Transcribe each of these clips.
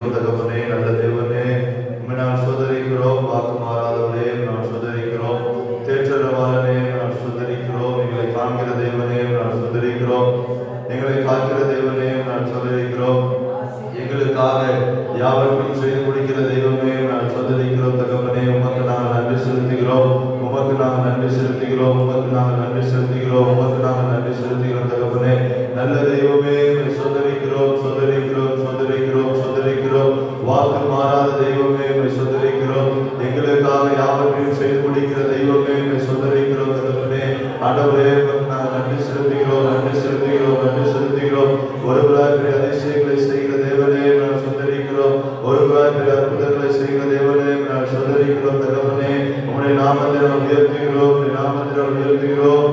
தகப்பனே, நல்ல தேவனே, உம்மை நான் ஸ்தோத்திரிக்கிறோம். வாக்கு மாறாதவரே, நான் ஸ்தோத்திரிக்கிறோம். தேற்றரவாளனே, நான் ஸ்தோத்திரிக்கிறோம். எங்களை காண்கிற தேவனே, நான் ஸ்தோத்திரிக்கிறோம். எங்களை காக்கிற தேவனே, நான் ஸ்தோத்திரிக்கிறோம். எங்களுக்காக யாவற்றையும் செய்து முடிக்கிற தெய்வமே, நான் ஸ்தோத்திரிக்கிறோம். தகப்பனே, உமக்கு நாங்கள் நன்றி செலுத்துகிறோம். உமக்கு நாங்கள் நன்றி செலுத்துகிறோம். உமக்கு நாங்கள் நன்றி செலுத்துகிறோம். உமக்கு நாங்கள் நன்றி செலுத்துகிறோம். தகப்பனே, நல்ல தெய்வமே, ஸ்தோத்திரிக்கிறோம், ஸ்தோத்திரிக்கிறோம், ஸ்தோத்திரிக்கிறோம், ஸ்தோத்திரிக்கிறோம். வாக்கு மாறாத தெய்வமே, ஸ்தோத்திரிக்கிறோம். எங்களுக்காக யாவற்றையும் செய்து முடிக்கிற தெய்வமே, ஸ்தோத்திரிக்கிறோம். தகப்பனே, ஆண்டவரே, நாங்கள் நன்றி செலுத்துகிறோம், நன்றி செலுத்துகிறோம், நன்றி செலுத்துகிறோம். ஒருவராக அதிசயங்களை செய்கிற தேவனே, நான் ஸ்தோத்திரிக்கிறோம். ஒருவராக அற்புதங்களை செய்கிற தேவனே, நான் ஸ்தோத்திரிக்கிறோம். தகப்பனே, உம்முடைய நாமத்தை நாம் உயர்த்துகிறோம், உம்முடைய நாமத்தை நாம் உயர்த்துகிறோம்.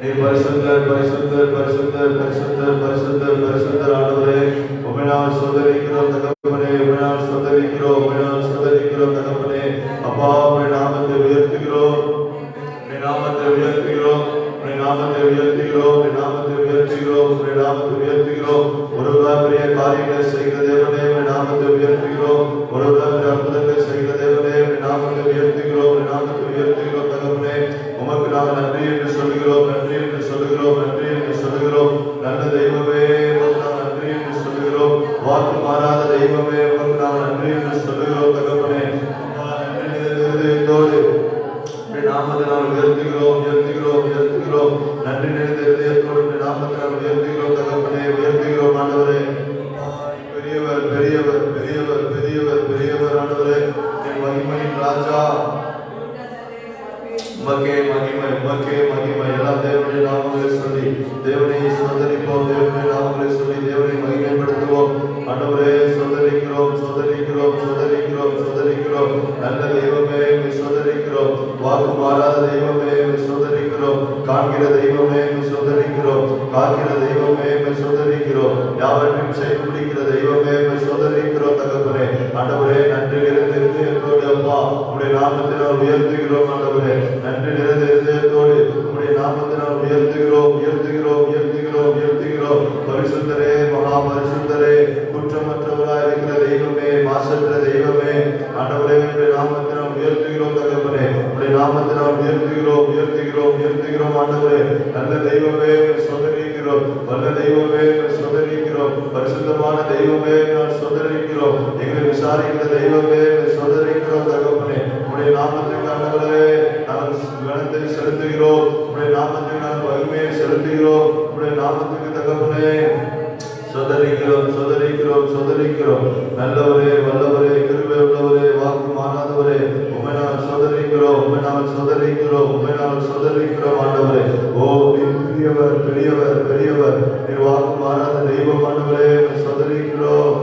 நீ பரிசுத்தர், பரிசுத்தர், பரிசுத்தர், பரிசுத்தர், பரிசுத்தர், பரிசுத்தர். ஆண்டவரே, உம்மை நாம் ஸ்தோத்திரிக்கிறோம். தகப்பனே, உம்மை நாம் ஸ்தோத்திரிக்கிறோம், உம்மை நாம் ஸ்தோத்திரிக்கிறோம். தகப்பனே, அப்பா, உம்முடைய நாமத்தை உயர்த்துகிறோம், உம்முடைய நாமத்தை உயர்த்துகிறோம், உம்முடைய நாமத்தை உயர்த்துகிறோம், உம்முடைய நாமத்தை உயர்த்துகிறோம், உம்முடைய நாமத்தை உயர்த்துகிறோம். ஒருவராக பெரிய காரியங்களை செய்கிற தேவனே, உம்முடைய நாமத்தை உயர்த்துகிறோம். ஒருவராக அற்புதங்களை செய்கிற தேவனே, உம்முடைய நாமத்தை உயர்த்துகிறோம், உம்முடைய நாமத்தை உயர்த்துகிறோம். தகப்பனே, உமக்கு நாங்கள் நன்றி என்று சொல்கிறோம், நன்றி என்று சொல்கிறோம், நன்றி என்று சொல்கிறோம். நல்ல தெய்வமே, உமக்கு நாங்கள் நன்றி என்று சொல்கிறோம். வாக்கு மாறாத தெய்வமே, உமக்கு நாங்கள் நன்றி என்று சொல்கிறோம். தகப்பனே, நன்றி நிறைந்தோடு நாமத்தை நாம் உயர்த்துகிறோம், உயர்த்துகிறோம், உயர்த்துகிறோம். நன்றி நிறைந்த இதயத்தோடு நாமத்தை நாம் உயர்த்துகிறோம். தகப்பனே, உயர்த்துகிறோம். ஆண்டவரே, பெரியவர், பெரியவர், பெரியவர், பெரியவர், பெரியவர். ஆண்டவரே, என் மகிமையின் ராஜா, உமக்கே மகிமை, உமக்கே மகிமை. எல்லாம் தேவனுடைய நாமங்களை சொல்லி தேவனை ஸ்தோத்திரிப்போம், தேவனுடைய நாமங்களை சொல்லி தேவனை மகிமைப்படுத்துவோம். ஆண்டவரே, ஸ்தோத்திரிக்கிறோம், ஸ்தோத்திரிக்கிறோம், ஸ்தோத்திரிக்கிறோம், ஸ்தோத்திரிக்கிறோம். நல்ல தெய்வமே, ஸ்தோத்திரிக்கிறோம். வாக்கு மாறாத தெய்வமே, ஸ்தோத்திரிக்கிறோம். காண்கிற தெய்வமே, ஸ்தோத்திரிக்கிறோம். காக்கிற தெய்வமே, ஸ்தோத்திரிக்கிறோம். யாவற்றையும் செய்து முடிக்கிற தெய்வமே, ஸ்தோத்திரிக்கிறோம். தகப்பனே, ஆண்டவரே, நன்றி நிறைந்த இதயத்தோடு அப்பா உம்முடைய நாமத்தை நாம் உயர்த்துகிறோம். ஆண்டவரே, நன்றி நிறைந்த இதயத்தோடு உம்முடைய நாமத்தை நாம் உயர்த்துகிறோம், உயர்த்துகிறோம், உயர்த்துகிறோம், உயர்த்துகிறோம். பரிசுத்தரே, மகா பரிசுத்தரே, குற்றமற்றவராய் இருக்கிற தெய்வமே, மாசற்ற தெய்வமே, ஆண்டவரே, உம்முடைய நாமத்தை நாம் உயர்த்துகிறோம். தகப்பனே, உம்முடைய நாமத்தை நாம் உயர்த்துகிறோம், உயர்த்துகிறோம், உயர்த்துகிறோம். ஆண்டவரே, நல்ல தெய்வமே, ஸ்தோத்திரிக்கிறோம். வல்ல தெய்வமே, ஸ்தோத்திரிக்கிறோம். பரிசுத்தமான தெய்வமே, நான் ஸ்தோத்திரிக்கிறோம். எங்களை விசாரிக்கிற தெய்வமே, ஸ்தோத்திரிக்கிறோம். தகப்பனே, உம்முடைய நாமத்துக்கு ஆண்டவரே நாங்கள் கனத்தை செலுத்துகிறோம். உம்முடைய நாமத்துக்கு நாங்கள் மகிமையை செலுத்துகிறோம். உம்முடைய நாமத்துக்கு தகப்பனே ஸ்தோத்திரிக்கிறோம், ஸ்தோத்திரிக்கிறோம், ஸ்தோத்திரிக்கிறோம். நல்லவரே, வல்லவரே, கிருபை உள்ளவரே, வாக்கு மாறாதவரே, உம்மை நாங்கள் ஸ்தோத்திரிக்கிறோம், உம்மை நாங்கள் ஸ்தோத்திரிக்கிறோம், உம்மை நாங்கள் ஸ்தோத்திரிக்கிறோம். ஆண்டவரே, ஓ பெரியவர், பெரியவர், பெரியவர். நீர் வாக்கு மாறாத தெய்வம். ஆண்டவரே, ஸ்தோத்திரிக்கிறோம்.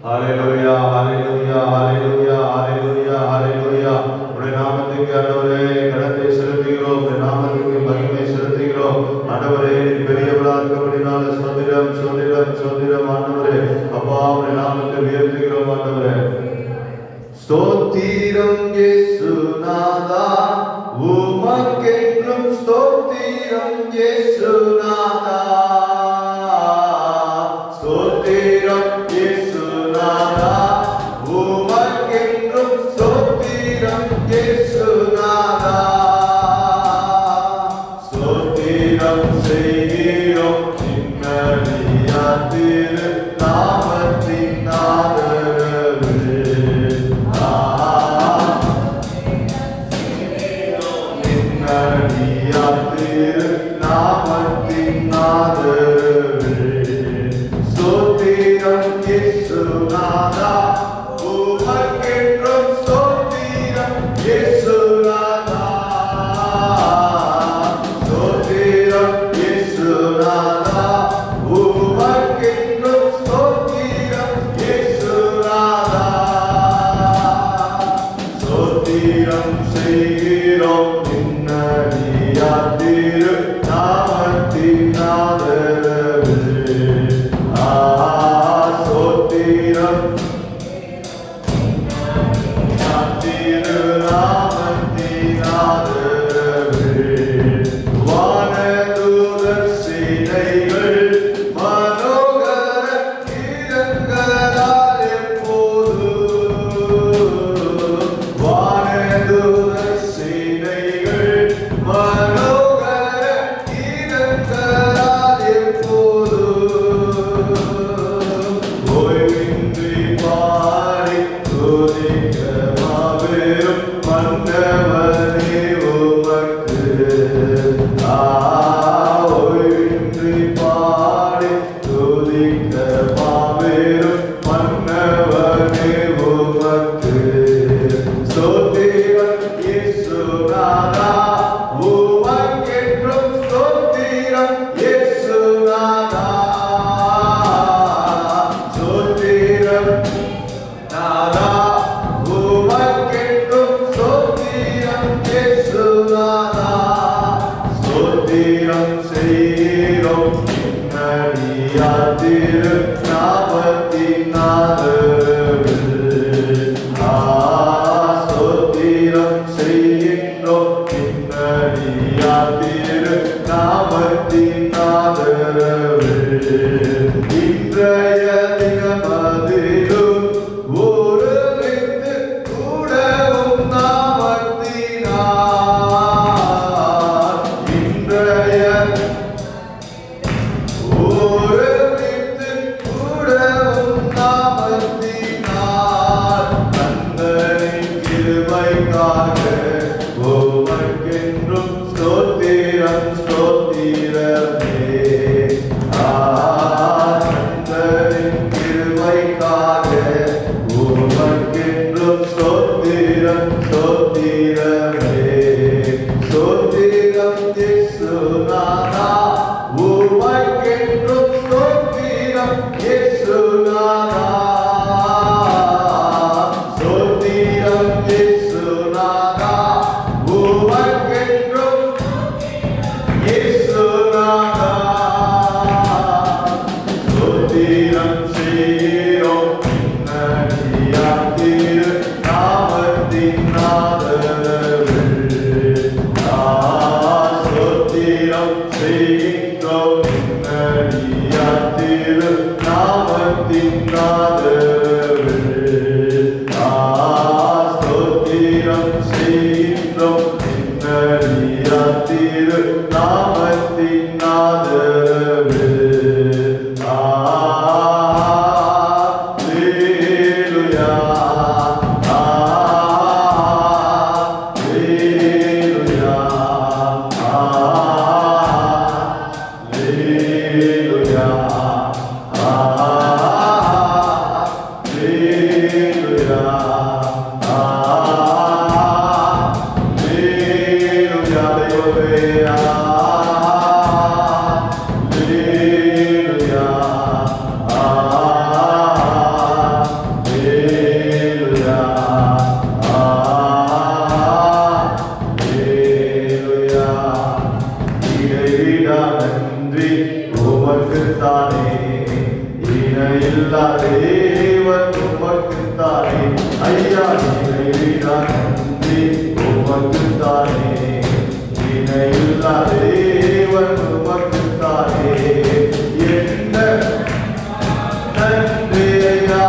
ஹல்லேலூயா, ஹல்லேலூயா, ஹல்லேலூயா, ஹல்லேலூயா, ஹல்லேலூயா. உம்முடைய நாமத்துக்கு ஆண்டவரே கனத்தை செலுத்துகிறோம், உம்முடைய நாமத்துக்கு மகிமை செலுத்துகிறோம். ஆண்டவரே, நீர் பெரியவரா இருக்கபடினால ஸ்தோத்திரம், ஸ்தோத்திரம், ஸ்தோத்திரம். ஆண்டவரே, அப்பா, உம்முடைய நாமத்தை உயர்த்துகிறோம். ஆண்டவரே, ஸ்தோத்திரம் இயேசுநாதா, உமக்கென்றும் ஸ்தோத்திரம் இயேசுநாதா, ஸ்தோத்திரம் இயேசுநாதா, உமக்கென்றும் ஸ்தோத்திரம் இயேசுநாதா, ஸ்தோத்திரம் செய்கிறோம் நின்னடியார் திரு நாமத்தின் ஆதரவு. நின்னடியார் திரு நாமத்தின் ஆதரவு. ஸ்தோத்திரம் இயேசுநாதா, உமக்கென்றும் ஸ்தோத்திரம் இயேசுநாதா, ஸ்தோத்திரம் இயேசுநாதா, உமக்கென்றும் ஸ்தோத்திரம் இயேசுநாதா, ஸ்தோத்திரம் செய்கிறோம் நின்னடியார் திரு நாமத்தின் ஆதரவு. ஸ்தோத்திரம் நாதா உமக்கென்றும் ஸ்தோத்திரம் இயேசுநாதா ஸ்தோத்திரம் செய்கிறோம் இன்னடியார் திரு நாமத்தின் ஆதரவில் ஸ்தோத்திரம் செய்கின்றோம் இன்னடியார் திரு நாமத்தின் ஆதரவில் இன்றைய தினமதிலும் ஒருமித்து கூடவும் நாமத்தினார் இன்றைய ஒருமித்து கூடவும் நாமத்தினார் தந்தனின் கிருபைக்காக உமக்கென்றும் ஸ்தோத்திரம் ஸ்தோத்திரமே தந்தனின் கிருபைக்காக உமக்கென்றும் ஸ்தோத்திரம் ஸ்தோத்திரமே ஸ்தோத்திரம் இயேசுநாதா உமக்கென்றும் ஸ்தோத்திரம் இயேசுநாதா ஸ்தோத்திரம் இயேசுநாதா உமக்கென்றும் இயேசுநாதா ஸ்தோத்திரம் செய்கிறோம் இன்னடியார் திரு நாமத்தின் ஆதரவில் ஸ்தோத்திரம் செய்கின்றோம் இன்னடியார் திரு நாமத்தின் ஆதரவில் ஸ்தோத்திரம் செய்கின்றோம் இன்னடியார் திரு நாமத்தின் ஆதரவில் Alleluia Alleluia Alleluia Alleluia Alleluia Alleluia நன்றி உமக்குத்தானே இணையில்லா தேவன் உமக்குத்தானே ஐயா இணையில்லா நன்றி உமக்குத்தானே இணையில்லா தேவன் உமக்குத்தானே என்ன நன்றி ஐயா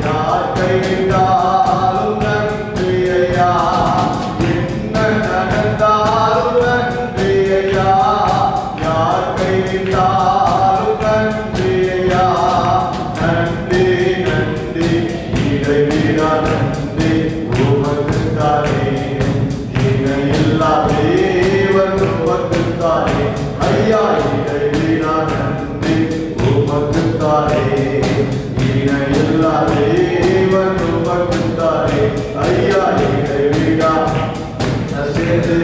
யார் கைவிட்டாலும் நன்றி ஐயா என்ன நடந்தாலும் நன்றி ஐயா யார் கைவிட்டாலும் நன்றி ஐயா நன்றி நன்றி இடைவிடா நன்றி உமக்குத்தானே இணையில்லா தேவன் உமக்குத்தானே ஐயா இடைவிடா நன்றி உமக்குத்தானே இணையில்லா தேவன் உமக்குத்தானே ஐயா இடைவிடா சேர்ந்து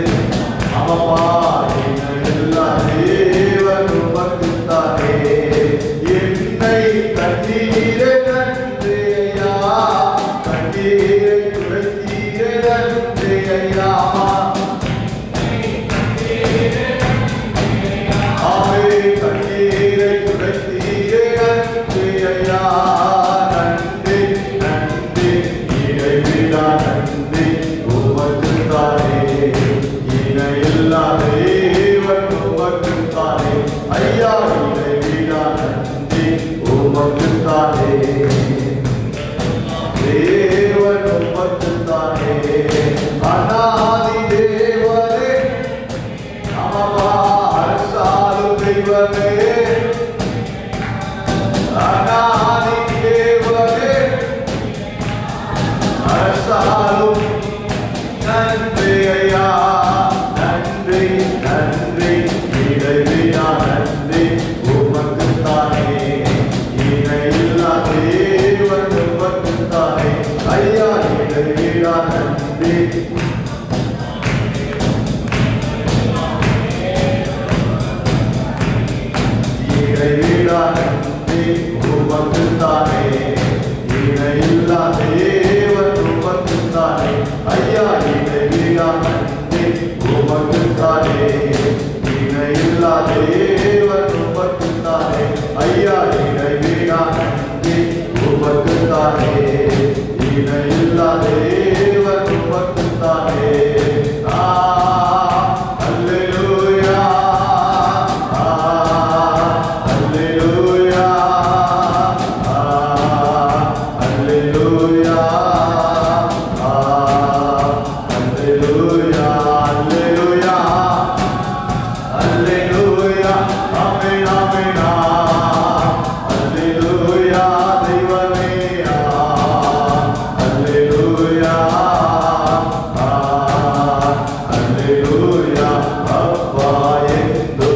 அம்மா இணையில்லா தேவன் உமக்குத்தானே என்னை கண்ணீரே நன்றி ஐயா கண்ணீரை துடைத்தீரே நன்றி ஐயா கண்ணீரை துடைத்தீரே நன்றி ஐயா நன்றி நன்றி இடைவிடா நன்றி உமக்குத்தானே இணையில்லா தேவன் உமக்குத்தானே ஐயா இடைவிடா நன்றி உமக்குத்தானே தேவன் உமக்குத்தானே அநாதி உமக்குத்தானே, இணையில்லா தேவன் உமக்குத்தானே. அல்லேலூயா, அல்லேலூயா, அல்லேலூயா, அல்லேலூயா, அல்லேலூயா, அல்லேலூயா, ஆமென், ஆமென், அல்லேலூயா, தெய்வமே, அல்லேலூயா, அல்லேலூயா, அப்பா ಎಂದು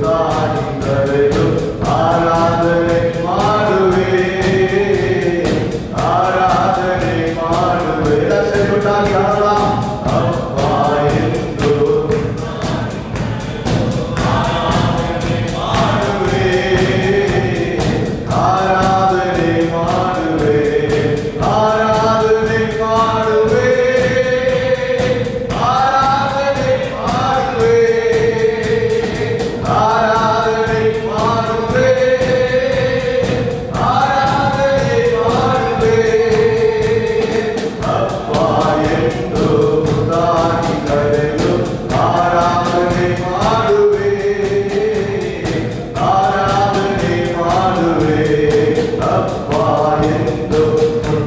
தானி கரையும் ஆராதனை ಮಾಡುವೆ, ஆராதனை ಮಾಡುವೆ. செல்லுட்டால் யாரலாம் அப்பா ಎಂದು ஆராதனை ಮಾಡುವೆ, ஆராதனை ಮಾಡುವೆ, ஆராதனை ಮಾಡುವೆ, ஆராதனை ಮಾಡುವೆ, ஆராதனை ಮಾಡುವೆ. அப்பா ಎಂದು தானி கரையும் ஆராதனை ಮಾಡುವೆ, ஆராதனை ಮಾಡುವೆ. அப்பா ಎಂದು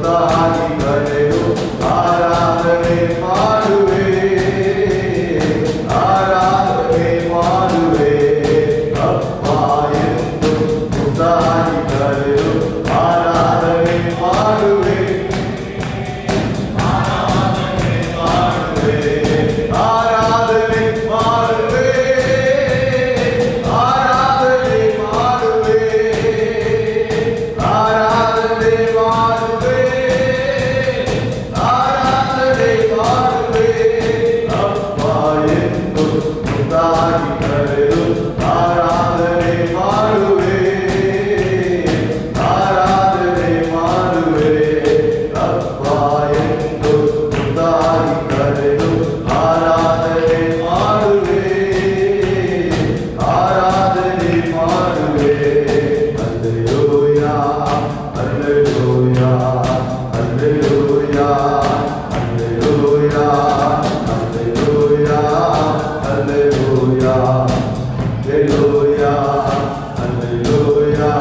தானி கரையும் ஆராதனை ಮಾಡುವೆ, ஆராதனை ಮಾಡುವೆ. அப்பா ಎಂದು தானி கரையும் ஆராதனை ಮಾಡುವೆ, ஆராதனை ಮಾಡುವೆ, ஆராதனை ಮಾಡುವೆ, ஆராதனை ಮಾಡುವೆ, ஆராதனை ಮಾಡುವೆ, ஆராதனை ಮಾಡುವೆ. அப்பா ಎಂದು தானி கரையும் ஆராதனை ಮಾಡುವೆ, ஆராதனை ಮಾಡುವೆ. அப்பா ಎಂದು தானி கரையும் ஆராதனை ಮಾಡುವೆ, ஆராதனை ಮಾಡುವೆ. அல்லேலூயா, அல்லேலூயா, அல்லேலூயா, அல்லேலூயா, அல்லேலூயா, அல்லேலூயா, அல்லேலூயா, அல்லேலூயா,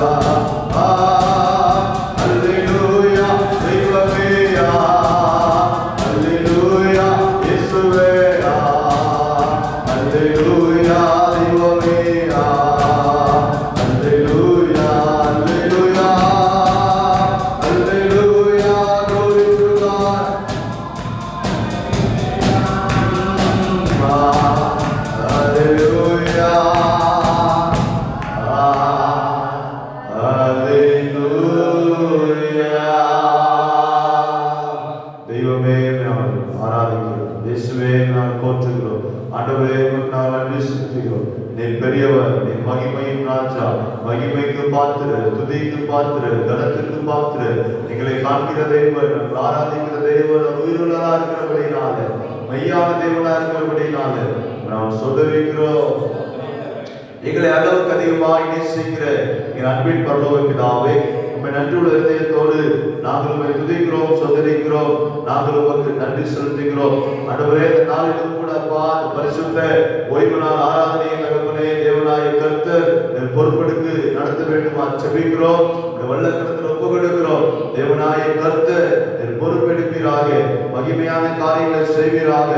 அல்லேலூயா, தெய்வமே, அல்லேலூயா, இயேசுவே, அல்லேலூயா, தெய்வமே, அல்லேலூயா, அல்லேலூயா, அல்லேலூயா, glory to God. Hallelujah, hallelujah. தெய்வமே நான் ஆராதிக்கிறோம், இயேசுவே நான் போற்றுகிறோம், ஆண்டவரே உமக்கு நான் நன்றி செலுத்துகிறோம். நீ பெரியவர், நீ மகிமையின் ராஜா, மகிமைக்கு பாத்திர, துதிக்கு பாத்திர, கனத்திற்கு பாத்திர. எங்களை காண்கிற தேவன், நாங்கள் ஆராதிக்கிற தேவன், உயிருள்ளதா இருக்கிறபடினால, மெய்யான தேவனா இருக்கிறபடினால நாம் சொல்லிருக்கிறோம். எங்களை அளவுக்கு அதிகமாய் நேசிக்கிற என் அன்பின் பரலோக பிதாவே, உம்மை நன்றியுள்ள இதயத்தோடு நாங்கள் உம்மை துதிக்கிறோம், சொந்தரிக்கிறோம், நாங்கள் உமக்கு நன்றி செலுத்துகிறோம். ஆண்டவரே, இந்த நாளிலும் கூட அப்பா பரிசுத்த ஓய்வு நாள் ஆராதனையை தகப்பனே தேவனாய கர்த்தர் பொறுப்பெடுத்து நடத்த வேண்டுமா செபிக்கிறோம். வல்லக்கரத்தில் ஒப்பு கொடுக்கிறோம். தேவனாய கர்த்தர் பொறுப்பெடுப்பீராக, மகிமையான காரியங்களை செய்வீராக.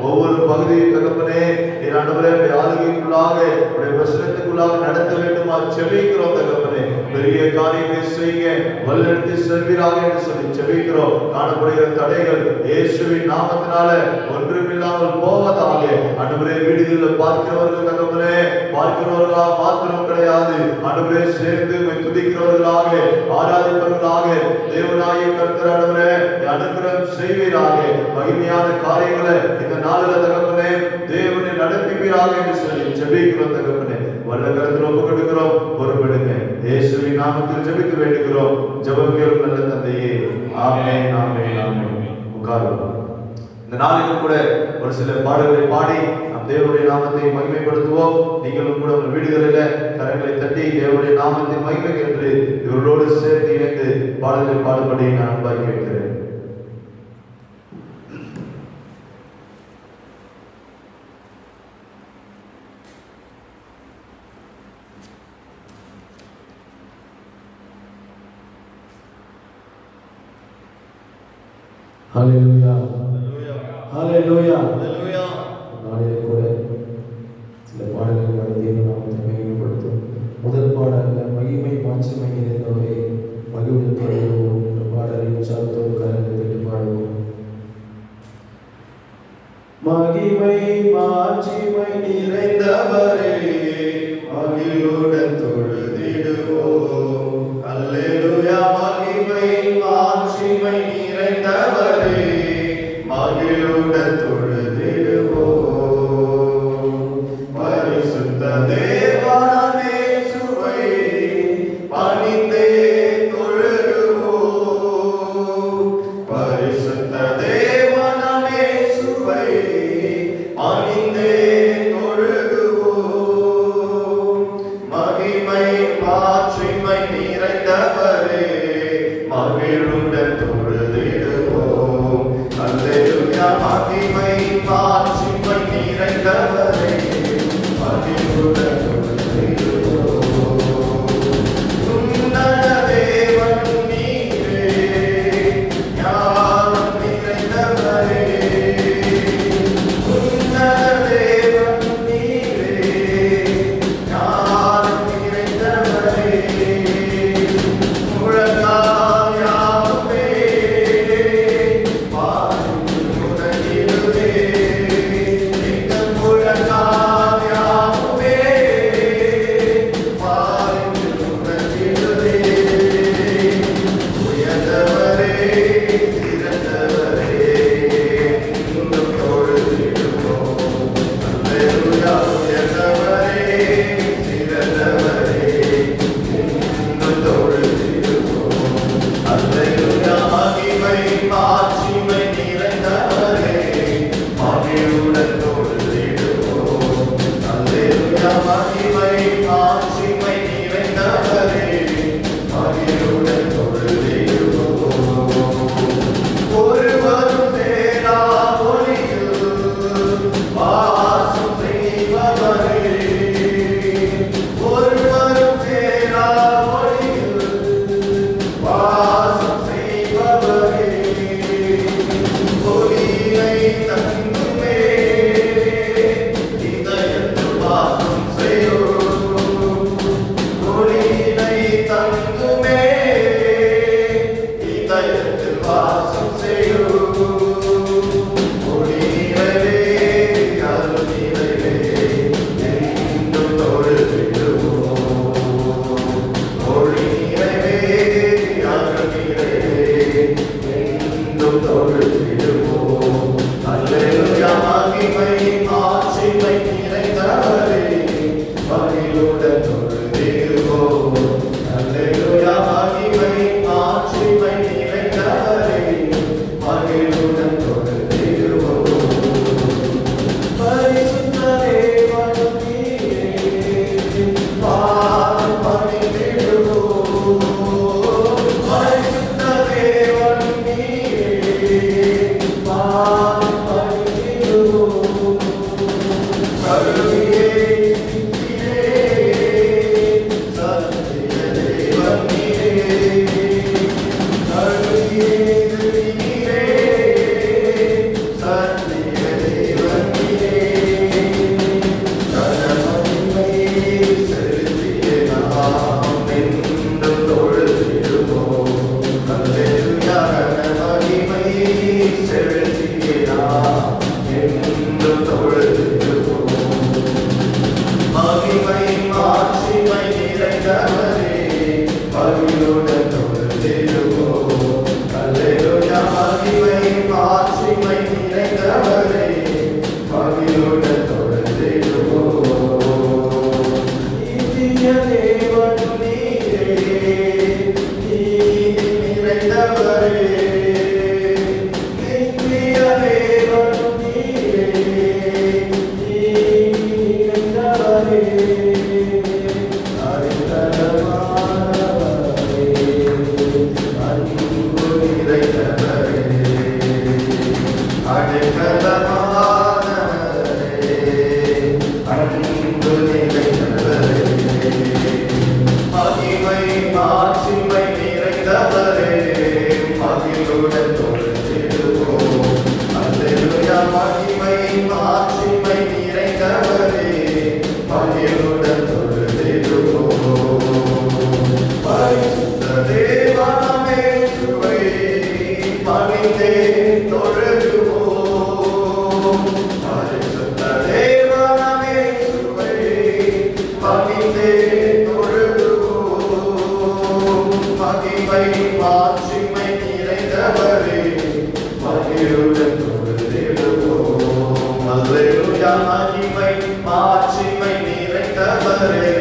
ஒவ்வொரு பகுதியும் தகப்பனே என் ஆண்டவரே ஆளுகைக்குள்ளாக உடைய பிரசனத்துக்குள்ளாக நடத்த வேண்டுமா செபிக்கிறோம். தகப்பனே பெரிய காரியங்களை செய்ய வல்லெடுத்து செல்வீராக என்று சொல்லி செபிக்கிறோம். காணப்படுகிற தடைகள் இயேசுவின் நாமத்தினால ஒன்றுமில்லாமல் போவதாக. ஆண்டவரே வீடுகளில் பார்க்கிறவர்கள் தகப்பனே பார்க்கிறவர்களா மாத்திரம் கிடையாது, ஆண்டவரே சேர்ந்து துதிக்கிறவர்களாக ஆராதிப்பவர்களாக தேவனாய கர்த்தர் ஆண்டவரே அனுகிரகம் செய்வீராக. மகிமையான காரியங்களை இந்த நாளில் தகப்பனே தேவனை நடத்துவீராக என்று சொல்லி ஜெபிக்கிறோம். தகப்பனே வல்ல கரத்தில் ஒப்பு கொடுக்கிறோம், பொறுப்பெடுங்க. இயேசுவின் நாமத்தில் ஜெபிக்க வேண்டுகிறோம். ஜெபம் கேளும் நல்ல தந்தையே, ஆமென், ஆமென், ஆமென். உட்காருங்க. இந்த நாளிலும் கூட ஒரு சில பாடல்களை பாடி நம் தேவனுடைய நாமத்தை மகிமைப்படுத்துவோம். நீங்களும் கூட உங்கள் வீடுகளில் கரங்களை தட்டி தேவனுடைய நாமத்தை மகிமை என்று இவர்களோடு சேர்த்து இணைந்து பாடல்களை பாடுபடி நான் அன்பாய் கேட்கிறேன். ஹல்லேலூயா ஹல்லேலூயா ஹல்லேலூயா. நாளிலே கூட சில பாடல்கள் பாடி தேவ நாமத்தை மகிமைப்படுத்தும். முதல் பாடல்ல மகிமை மாட்சிமை நிறைந்தவரே மகிழ்வுடன் பாடுவோம். இந்த பாடலை உற்சாகத்தோடு கரங்களை தட்டி பாடுவோம். மகிமை மாட்சிமை நிறைந்தவரே மகிழ்வுடன் தொழுதிடுவோம். ஹல்லேலூயா. மகிமை மாட்சிமை நிறைந்தவரே மகிழுடன் தொழுதிடுவோம். பரிசுத்த தேவனே சுவை பணிந்தே தொழுவோம். பரிசுத்த தேவனே சுவை பணிந்தே தொழுவோம். மகிமை மாட்சிமை நிறைந்தவரே மகிழுடன் தொழுதிடுவோம். அல்லேலூயா. மகிமை மாட்சிமை நிறைந்தவரே மகிழுடன் தொழுதிடுவோம். உன்னத தேவன் நீரே ஞானம் நிறைந்தவரே. உன்னத தேவன் நீரே ஞானம் நிறைந்தவரே. மகிழ்வுடன் தொழுதிடுவோம். அல்லேலூயா மகிமை மாட்சிமை நிறைந்தவரே மகிழ்வுடன் தொழுதிடுவோம். பரிசுத்த தேவனே சுவை பணிந்தே தொழுதுவோம். பரிசுத்த தேவனே சுவை பணிந்தே தொழுதுவோம். மகிமை மாட்சிமை நிறைந்தவரே மகிழ்வுடன் தொழுதிடுவோம். அல்லேலூயா மகிமை மாட்சிமை நிறைந்தவரே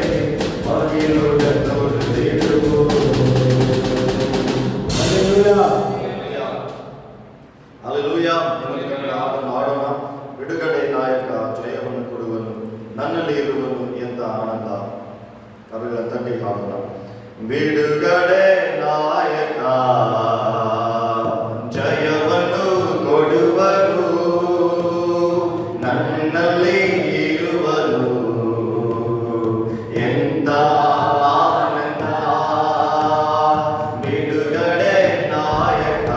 மகிழ்வுடன் தொழுதிடுவோம். Hallelujah. Hallelujah. ನಿಮಗೆ ಆಡೋಣ ಬಿಡುಗಡೆ ನಾಯಕ ಜಯವನ್ನು ಕೊಡುವನು ನನ್ನಲ್ಲಿ ಇರುವನು ಎಂತ ಆನಂದ. ಕರಗಳ ತಟ್ಟಿ ಹಾಡೋಣ. ಬಿಡುಗಡೆ ನಾಯಕ ಜಯವನ್ನು ಕೊಡುವನು ನನ್ನಲ್ಲಿ ಇರುವನು ಎಂತ ಆನಂದ. ಬಿಡುಗಡೆ ನಾಯಕ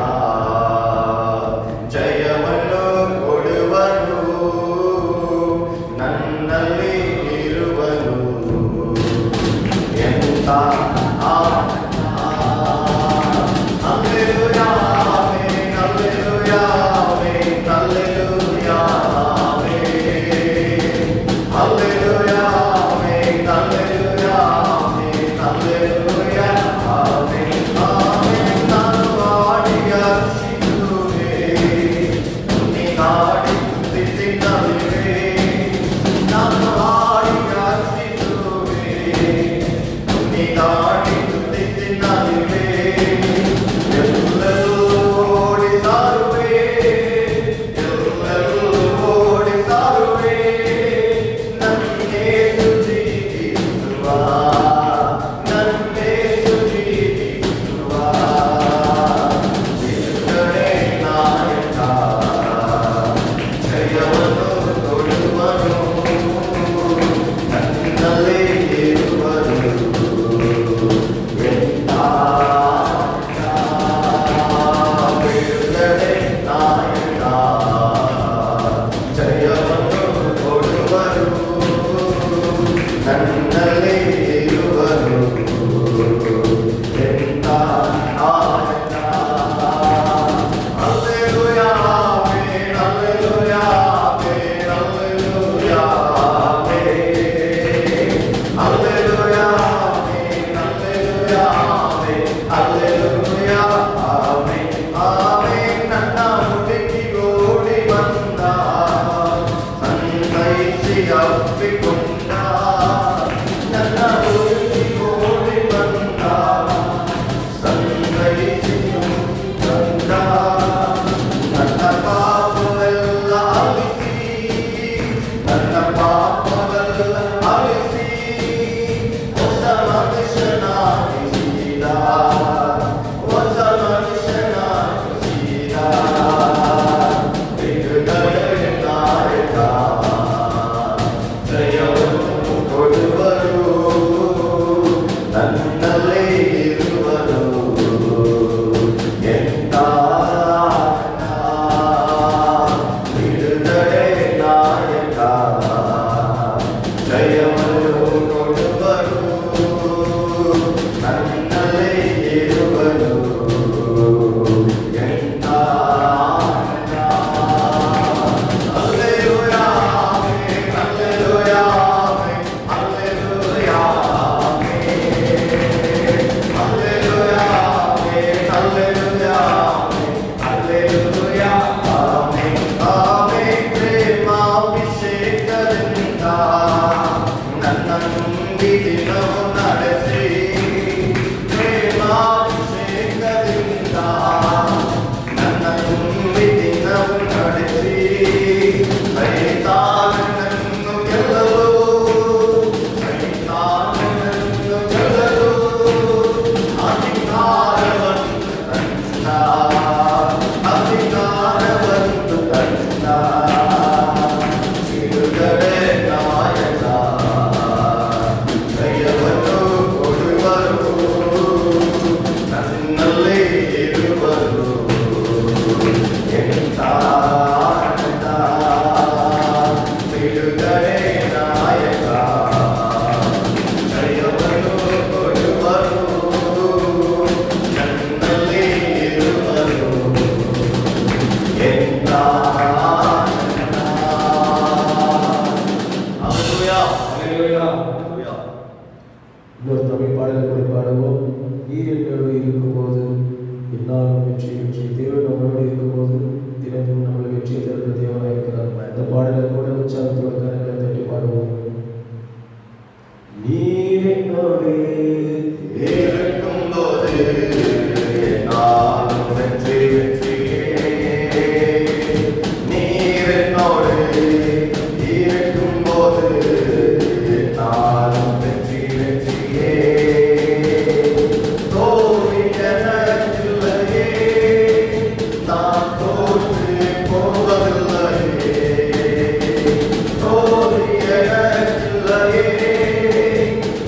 ಜಯವನ್ನು ಕೊಡುವನು ನನ್ನಲ್ಲಿ ಇರುವನು ಎಂತ ಆನಂದ. Hallelujah, amen, hallelujah, amen, hallelujah, amen. Hallelujah, amen, hallelujah, amen, hallelujah, amen, amen. ನಾನು ಆಡಿಯ ಶಿಲುಬೆ ನೀ ಆಡಿ ತುದಿಸಿನಲ್ಲಿವೆ. ನಾನು ಆಡಿಯ ಶಿಲುಬೆ ನೀ ಆಡಿ ತುದಿಸಿನಲ್ಲಿವೆ. ಎಲ್ಲೆಲ್ಲೂ ಓಡಿ ಸಾರುವೆ, ಎಲ್ಲೆಲ್ಲೂ ಓಡಿ ಸಾರುವೆ. ನನ್ನೇಸು ಜೀವಿಸುವ, ನನ್ನೇಸು ಜೀವಿಸುವ. ಬಿಡುಗಡೆ ನಾಯಕ ಜಯವನ್ನು ಕೊಡುವನು ನನ್ನಲ್ಲಿ ಇರುವನು ಎಂತ ಬಿಡುಗಡೆ ನಾಯಕ ಜಯವನ್ನು ಕೊಡುವನು ನನ್ನಲ್ಲಿ ಇರುವನು ಎಂತ ಆನಂದ. Hallelujah, amen, hallelujah, amen, hallelujah, amen. Hallelujah, amen, hallelujah, amen, hallelujah, amen, amen. ನನ್ನ ಹುಡುಕಿ ಓಡಿ ಬಂದ ಸಂತೈಸಿ ಅಪ್ಪಿಕೊಂಡ. ನನ್ನ ಹುಡುಕಿ ಓಡಿ ಬಂದ ಸಂತೈಸಿ ಬಂದ. ನನ್ನ ಪಾಪವೆಲ್ಲ ಅಳಿಸಿ, ನನ್ನ ಪಾಪವೆಲ್ಲ ಅಳಿಸಿ ಹೊಸ ಮನುಷ್ಯನಾಗಿಸಿದ, ಹೊಸ ಮನುಷ್ಯನಾಗಿಸಿದ. ಬಿಡುಗಡೆ ನಾಯಕ ಜಯವನ್ನು ಕೊಡುವರು ನನ್ನಲ್ಲಿ ಇರುವರು ಎಂತ ಆನಂದ. ಬಿಡುಗಡೆ ನಾಯಕ ಜಯವನ್ನು ಕೊಡುವರು ನನ್ನಲ್ಲಿ ಇರುವರು ಎಂತ ಆನಂದ. Hallelujah, amen, hallelujah, amen, hallelujah, amen. Hallelujah, amen, hallelujah, amen, hallelujah, amen, amen. ಪ್ರೇಮಾಭಿಷೇಕದಿಂದ ನನ್ನ ತುಂಬಿ ದಿನವು ನಡೆಸಿ. ಪ್ರೇಮಾಭಿಷೇಕದಿಂದ ನನ್ನ ತುಂಬಿ ದಿನವು ನಡೆಸಿ. ಸೈತಾನನನ್ನು ಗೆಲ್ಲಲು, ಸೈತಾನನನ್ನು ಗೆಲ್ಲಲು ಅಧಿಕಾರವನ್ನು ತಂದ, ಅಧಿಕಾರವನ್ನು ತಂದ. ಬಿಡುಗಡೆ ನಾಯಕ ಜಯವನ್ನು ಕೊಡುವರು ನನ್ನಲ್ಲಿ ಇರುವರು வெற்றி வெற்றி. தேவன் நம்மளோடு இருக்கும்போது தினமும் நம்மளை வெற்றியை தருகிற தேவனாக இருக்கிறார். இந்த பாடலை கூட உற்சாகத்தோட கரங்களை தட்டி பாடுவோம். நீர் என்னோடு இருக்கும்போது நானும் வெற்றி வெற்றியே. நீர் என்னோடு இருக்கும்போது நானும் வெற்றி வெற்றியே. தோல்வி எனக்கில்லையே, நான் தோற்று போவதில்லையே. தோல்வி எனக்கில்லையே,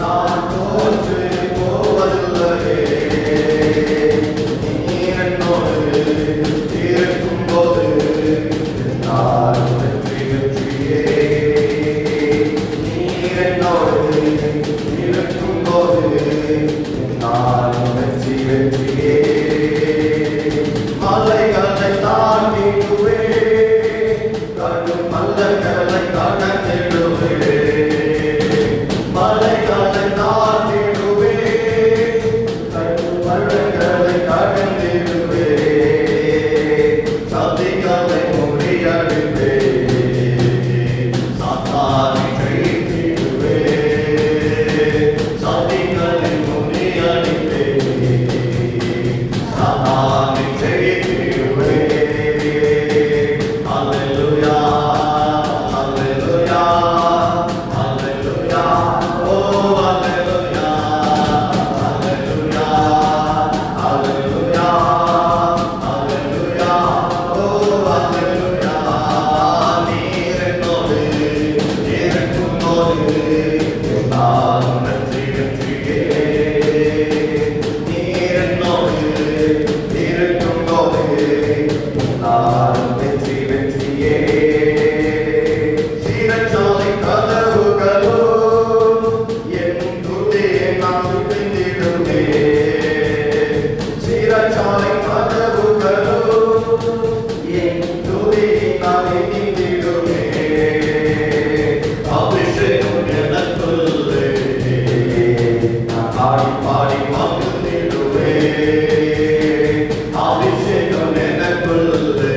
நான் தோற்று போவதில்லையே. நீர் என்னோடு இருக்கும்போது நான் வெற்றி வெற்றியே. நீர் என்னோடு இருக்கும்போது நான் வெற்றி வெற்றியே. மலைகளை தாண்டிடுவேன், கடும் மலைகளை கடந்திடுவேன். மலைகளை தாண்டிடுவேன், கடும் மலைகளை கடந்திடுவேன். சதிகளை முறியடிப்பேன், சாத்தானை ஜெயித்திடுவேன். சதிகளை முறியடிப்பேன், சாத்தானை ஜெயித்திடுவேன். அல்லேலூயா, அல்லேலூயா, அல்லேலூயா. ஓ அல்லேலூயா, அல்லேலூயா, அல்லேலூயா, அல்லேலூயா. ஓ அல்லேலூயா. நீர் என்னோடு இருக்கும்போது நான் வெற்றி வெற்றியே. நீர் என்னோடு இருக்கும்போது நான் வெற்றி வெற்றியே. சிறைச்சாலை கதவுகளோ என் துதியை நான் பிந்திடுமே. சிறைச்சாலை கதவுகளோ என் துதியை நான் பிந்திடுமே. அபிஷேகம் எனக்குள்ளே, நான் பாடி பாடி மகிழ்ந்திடுவேன். அபிஷேகம் எனக்குள்ளே,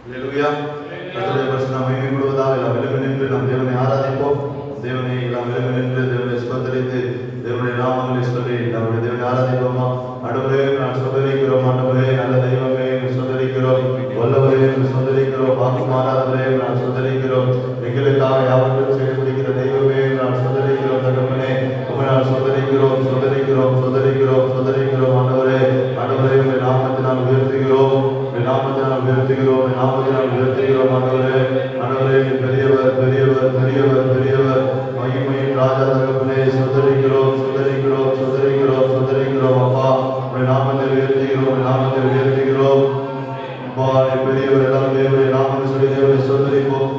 Hallelujah. கர்த்தருடைய பரிசுத்த மகிமைப்படுவதாக எல்லாம் விலகு நம் தேவனை ஆராதிப்போம். தேவனை எல்லாம் விலகு தேவனை ஸ்தோத்திரித்து தேவனுடைய நாமங்களை சொல்லி நம்முடைய தேவனை ஆராதிப்போமா. ஆண்டவரே நான் ஸ்தோத்திரிக்கிறோம். ஆண்டவரே நல்ல தெய்வமே ஸ்தோத்திரிக்கிறோம். வல்லவரே ஸ்தோத்திரிக்கிறோம். வாக்கு மாறாதவரே நான் ஸ்தோத்திரிக்கிறோம். எங்களுக்காக யாவற்றையும் செய்து முடிக்கிற தெய்வமே நான் ஸ்தோத்திரிக்கிறோம். தகப்பனே உம்மை நான் ஸ்தோத்திரிக்கிறோம். ஆண்டவரே உம்மை நாமத்தினால் உயர்த்துகிறோம். நாமத்தினால் உயர்த்துகிறோம். ஆண்டவரே பெரியவர் மகிமையின் ராஜா தகப்பனே ஸ்தோத்திரிக்கிறோம். அப்பா உம்முடைய நாமத்தை உயர்த்துகிறோம். அப்பா பெரியவர் எல்லாம் தேவனுடைய நாமத்தை சொல்லி தேவனை ஸ்தோத்திரிப்போம்.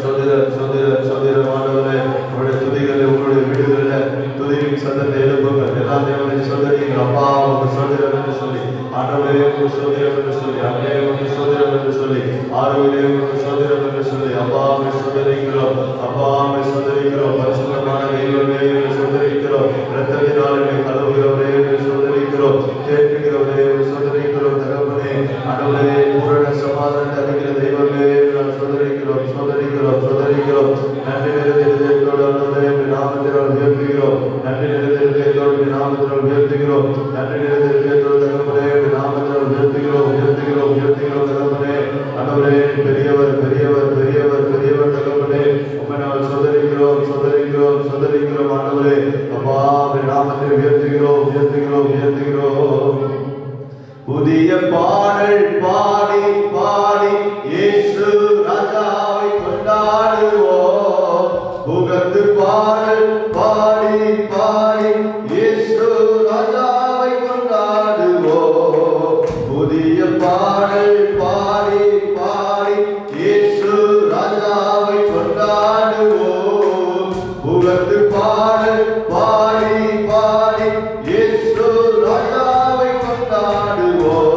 சோதரர் ஆண்டவரே உங்களுடைய துதிகளில் உங்களுடைய வீடுகளில் துதியின் சத்தத்தை எழுப்புங்கள். எல்லாம் தேவனை ஸ்தோத்திரிங்கள். அப்பா உங்கள் சோதரர் என்று சொல்லி ஆண்டவரே உங்கள் சோதரர் என்று சொல்லி உயர்த்துகிறோம் உயர்த்துகிறோம் உயர்த்துகிறோம். புதிய பாடல் பாடி பாடி இயேசு ராஜாவை கொண்டாடுவோம். புகழ்ந்து பாடல் பாடி பாடி இயேசு ராஜாவை கொண்டாடுவோம். புதிய பாடல் பாடி பாடி இயேசு ராஜாவை கொண்டாடுவோம். புகழ்ந்து பாடல் பாடி பாடி இயேசு ராஜாவை கொண்டாடுவோம்.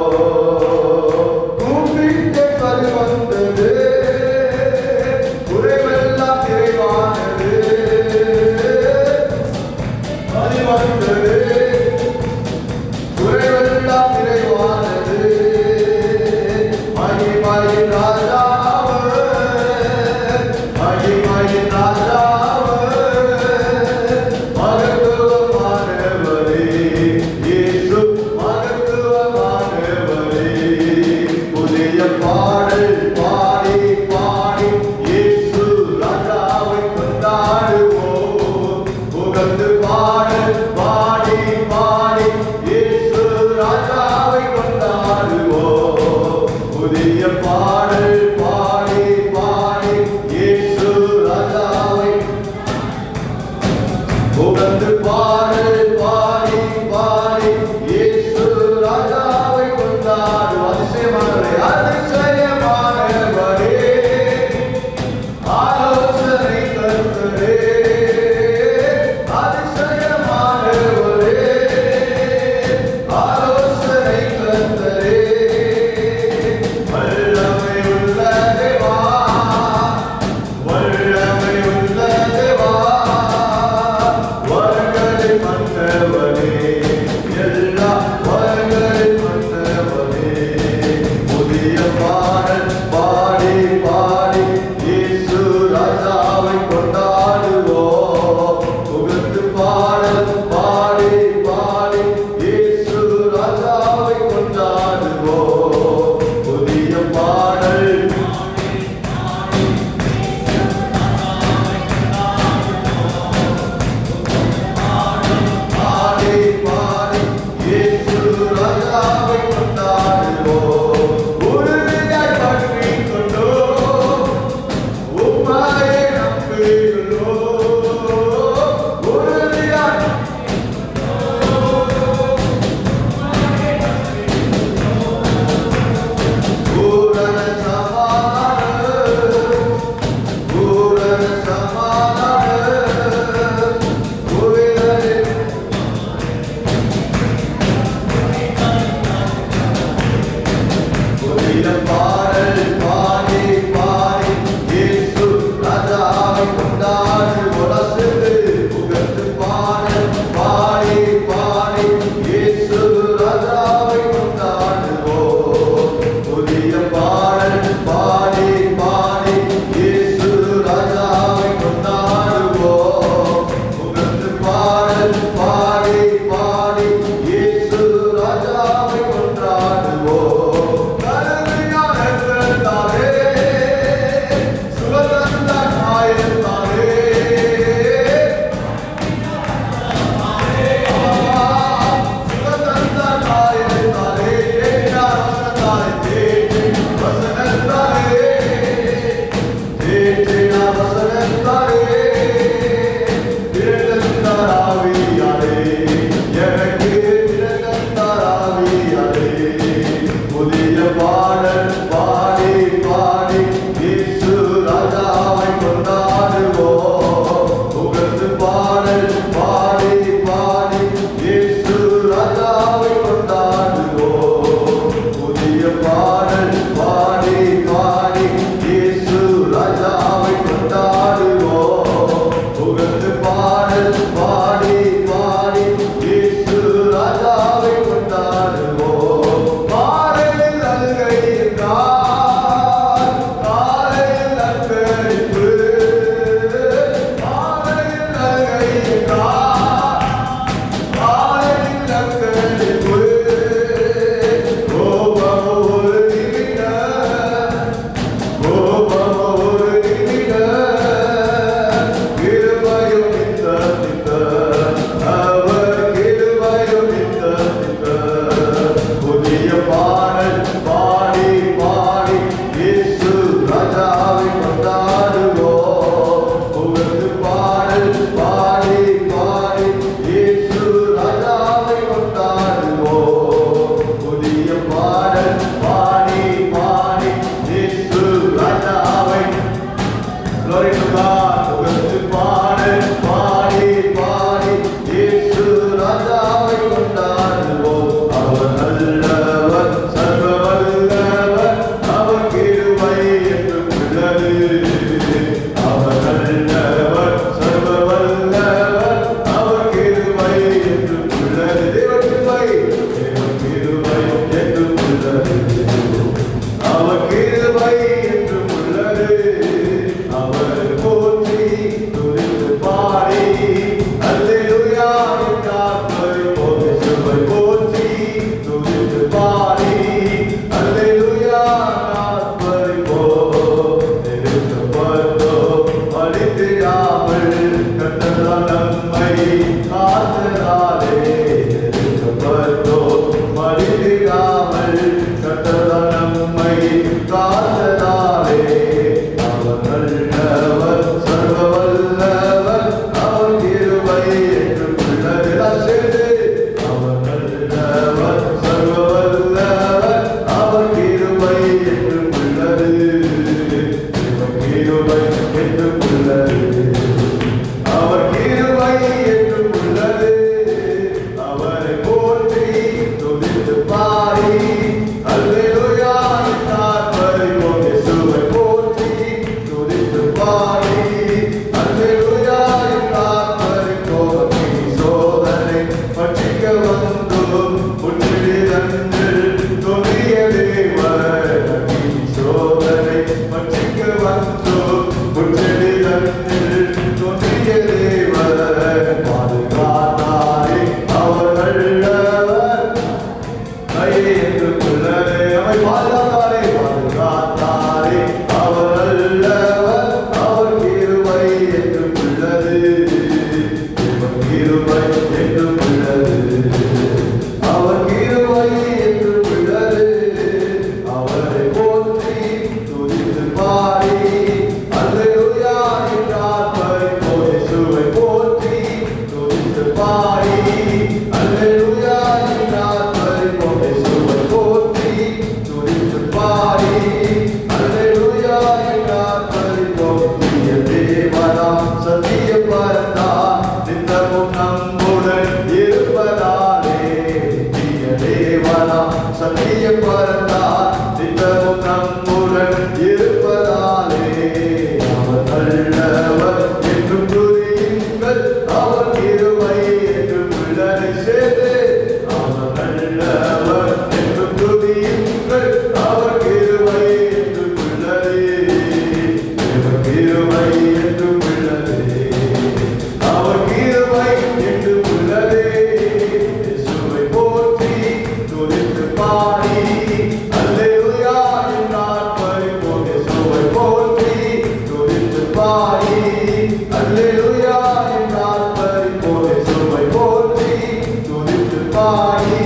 பாடி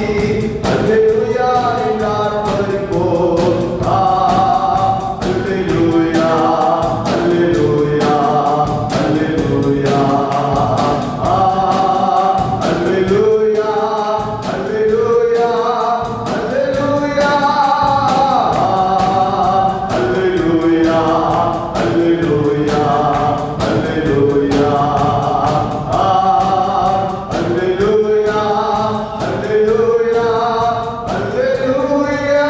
அல்லேலூயா என்றார் பரிபோம். அல்லேலூயா அல்லேலூயா அல்லேலூயா அல்லேலூயா அல்லேலூயா அல்லேலூயா அல்லேலூயா அல்லேலூயா அல்லேலூயா அல்லேலூயா அல்லேலூயா அல்லேலூயா.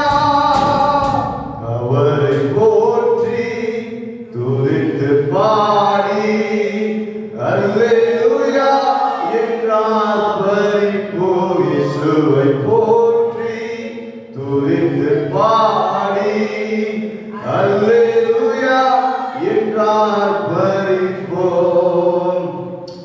அவரை போற்றி துதித்து பாடி அல்லேலூயா என்றார் பரிபோ. இயேசுவை போற்றி துதித்து பாடி அல்லேலூயா என்றார் பரிபோம்.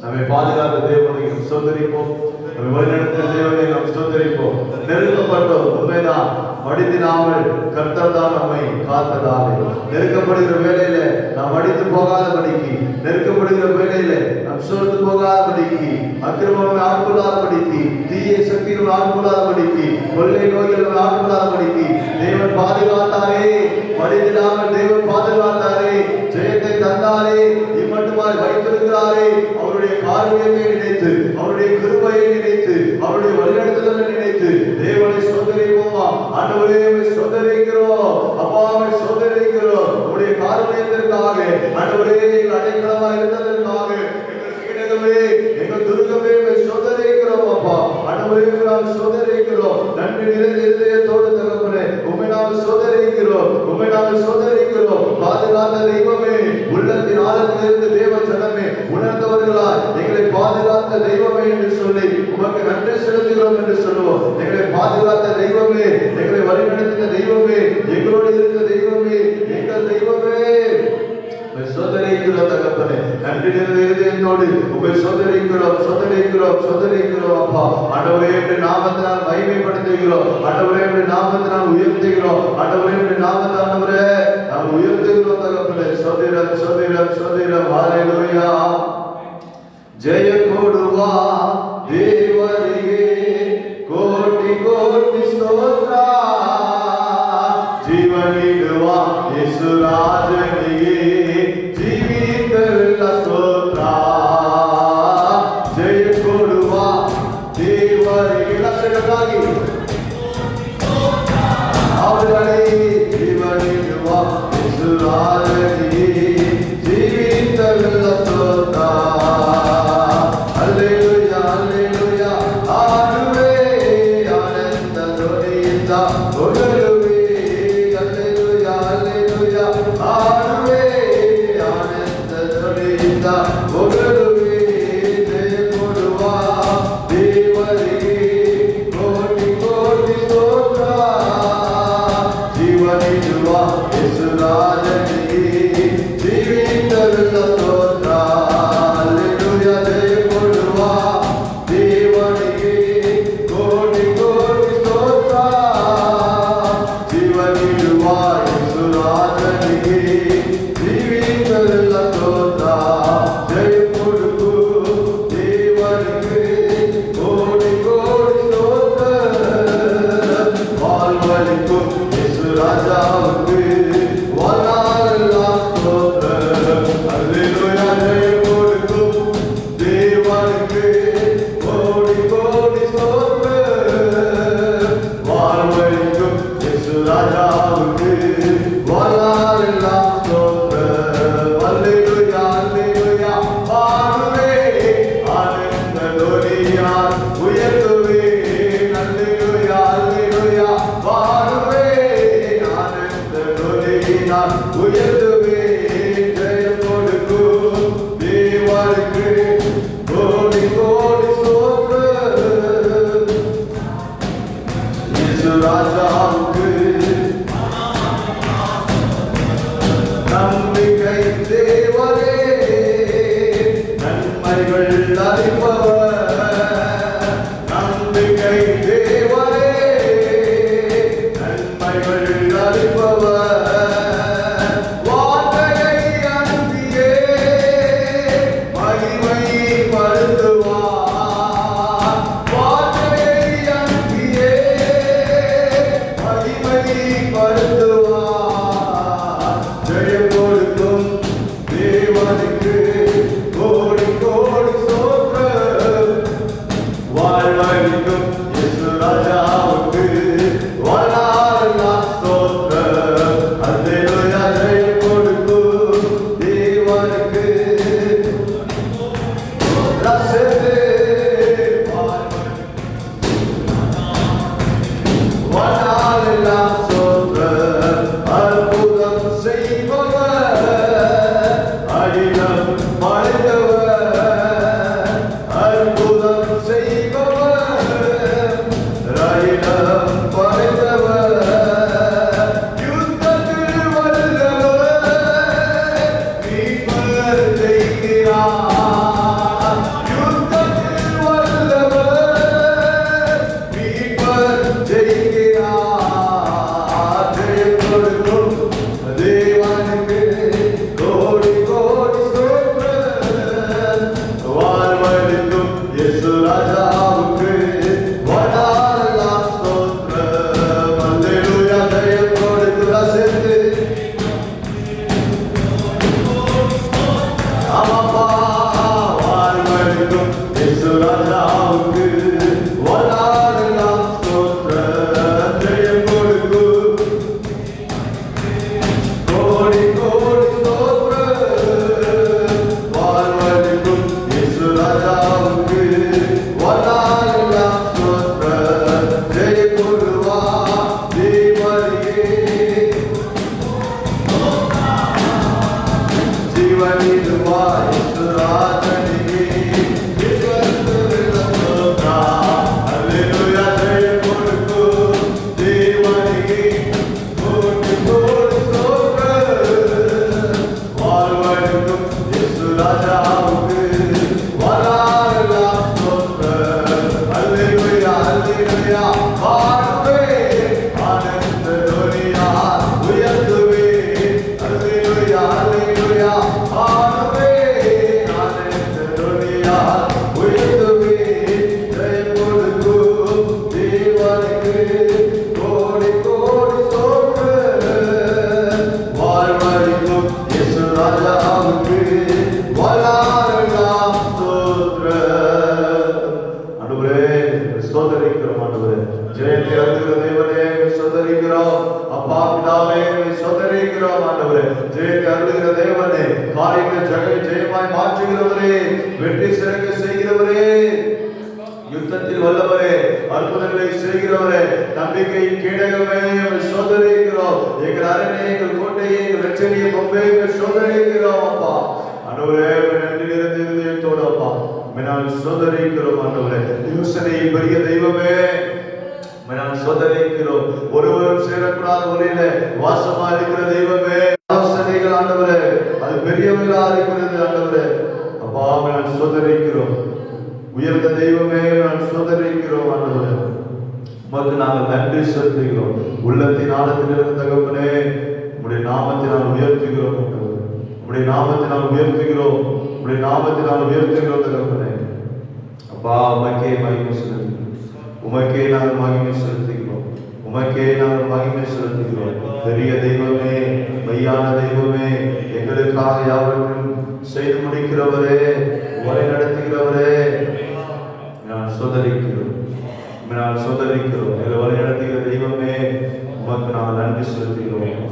நம்மை பாதுகாத்த தேவனை நாம் ஸ்தோத்திரிப்போம். நம்மை வழிநடத்தின தேவனை நாம் ஸ்தோத்திரிப்போம். நெருக்கப்பட்டோம் உண்மைதான், மடித்தினாமல் கர்த்தர் தான் நம்மை காத்ததாலே. நெருக்கப்படுகிற வேளையில நாம் மடித்து போகாதபடிக்கு, நெருக்கப்படுகிற வேளையில நாம் சோர்ந்து போகாதபடிக்கு, அக்கிரமம் ஆட்கொள்ளாதபடிக்கு, தீய சக்திகள் ஆட்கொள்ளாதபடிக்கு, கொள்ளை நோய்கள் ஆட்கொள்ளாதபடிக்கு தேவன் பாதுகாத்தாரே. மடித்தினாமல் தேவன் பாதுகாத்தாரே. ஜெயத்தை தந்தாரே. இம்மட்டுமாய் வைத்திருக்கிறாரே. அவருடைய காரியத்தை நினைத்து, அவருடைய கிருபையை நினைத்து, அவருடைய வழிநடத்துதலை நினைத்து தேவனை சோதரிப்போமா. ஆண்டவரே சோதரிக்கிறோம், அப்பாவை சோதரிக்கிறோம். உடைய காரியத்திற்காக ஆண்டவரே எங்கள் அடைக்கலமா இருந்ததற்காக எங்கள் துருகமே சோதரிக்கிறோம் அப்பா. ஆண்டவரே நாம் சோதரிக்கிறோம். நன்றி நிறைந்த இதயத்தோடு தகப்பனே உம்மை நாம் சோதரிக்கிறோம், உம்மை நாம் சோதரிக்கிறோம். பாதுகாத்த தெய்வமே, உள்ளத்தின் ஆழத்திலிருந்து தேவ ஜனமே உணர்ந்தவர்களாய் எங்களை பாதுகாத்த தெய்வமே என்று சொல்லி உமக்கு நன்றி செலுத்துகிறோம் என்று சொல்லுவோம். எங்களை பாதுகாத்த தெய்வமே, எங்களை வழிநடத்தின தெய்வமே, எங்களோடு இருந்த தெய்வமே, எங்கள் தெய்வமே சோதரிக்கிறோம் தகப்பனே. நன்றி நிறைந்த இதயத்தோடு உம்மை சோதரிக்கிறோம், சோதரிக்கிறோம், சோதரிக்கிறோம் அப்பா. ஆண்டவரே உம்முடைய நாமத்தினால் மகிமைப்படுத்துகிறோம். ஆண்டவரே உம்முடைய நாமத்தினால் உயர்த்துகிறோம். ஆண்டவரே உம்முடைய நாமத்தை ஆண்டவரே நாம் உயர்த்துகிறோம் தகப்பனே. சோதரம் சோதரம் சோதரம். ஹல்லேலூயா. ஜெய கொடுவா தேவரியே கோಟಿ ಕೋಟಿ ಸ್ತೋತ್ರ. ಜೀವನಿಡುವ ಯೇಸು ರಾಜನಿಗೆ ಜೀವಿತವೆಲ್ಲ ಸ್ತೋತ್ರ. ಜಯ ಕೊಡುವ ದೇವರಿಗೆ ಲಕ್ಷಣಕ್ಕಾಗಿ ಅವರಲ್ಲಿ ಜೀವನಿಡುವ ಯೇಸು ರಾಜನಿಗೆ ಜೀವಿತವೆಲ್ಲ ಸ್ತೋತ್ರ. Hallelujah hallelujah. ಆಡುವೆ ಆನಂದ ಧ್ವನಿಯಿಂದ ಹೊಗಳುವೆ. Hallelujah hallelujah. ಆಡುವೆ ಆನಂದ ಧ್ವನಿಯಿಂದ ಹೊಗಳುವೆ. ಜಯ ಕೊಡುವ ದೇವರಿಗೆ ಕೋಟಿ ಕೋಟಿ ಸ್ತೋತ್ರ. சோதரிக்கிறோம் ஆண்டவரே. ஜெயத்தை அருகிற தேவனே சோதரிக்கிறோம். அப்பா பிதாவே சோதரிக்கிறோம் ஆண்டவரே. ஜெயத்தை அருகிற தேவனே, காரியங்களை ஜெயமாய் மாற்றுகிறவரே, வெற்றி சிறக்க செய்கிறவரே, யுத்தத்தில் வல்லவரே, அற்புதங்களை செய்கிறவரே, நம்பிக்கையின் கேடகமே சோதரிக்கிறோம். எங்கள் அரணை, எங்கள் கோட்டையை, எங்கள் ரட்சணிய பொம்பை சோதரிக்கிறோம் அப்பா. ஆண்டவரே நன்றி நிறைந்த இதயத்தோடு அப்பா நான் சோதரிக்கிறோம் ஆண்டவரே. யோசனை பெரிய தெய்வமே நான் சோதரிக்கிறோம். ஒருவரும் சேரக்கூடாத ஒளியில வாசமா இருக்கிற தெய்வமே, யோசனைகள் ஆண்டவரே அது பெரியவர்களா இருக்கிறது ஆண்டவரே. அப்பா நான் சோதரிக்கிறோம். உயர்ந்த தெய்வமே நான் சோதரிக்கிறோம் ஆண்டவரே. உமக்கு நாங்கள் நன்றி செலுத்துகிறோம். உள்ளத்தின் ஆழத்திலிருந்து தகப்பனே உம்முடைய நாமத்தை நான் உயர்த்துகிறோம் ஆண்டவரே. உம்முடைய நாமத்தை நான் உயர்த்துகிறோம். உம்முடைய நாமத்தை நான் உயர்த்துகிறோம் தகப்பனே. அப்பா உமக்கே மகிமை செலுத்துகிறோம். உமக்கே நாங்கள் மகிமை செலுத்துகிறோம். உமக்கே நாங்கள் மகிமை செலுத்துகிறோம். பெரிய தெய்வமே, மெய்யான தெய்வமே, எங்களுக்காக யாவற்றையும் செய்து முடிக்கிறவரே, வழி நடத்துகிறவரே நான் சோதரிக்கிறோம். நான் சோதரிக்கிறோம். எங்களை வழி நடத்துகிற தெய்வமே உமக்கு நாங்கள் நன்றி செலுத்துகிறோம்.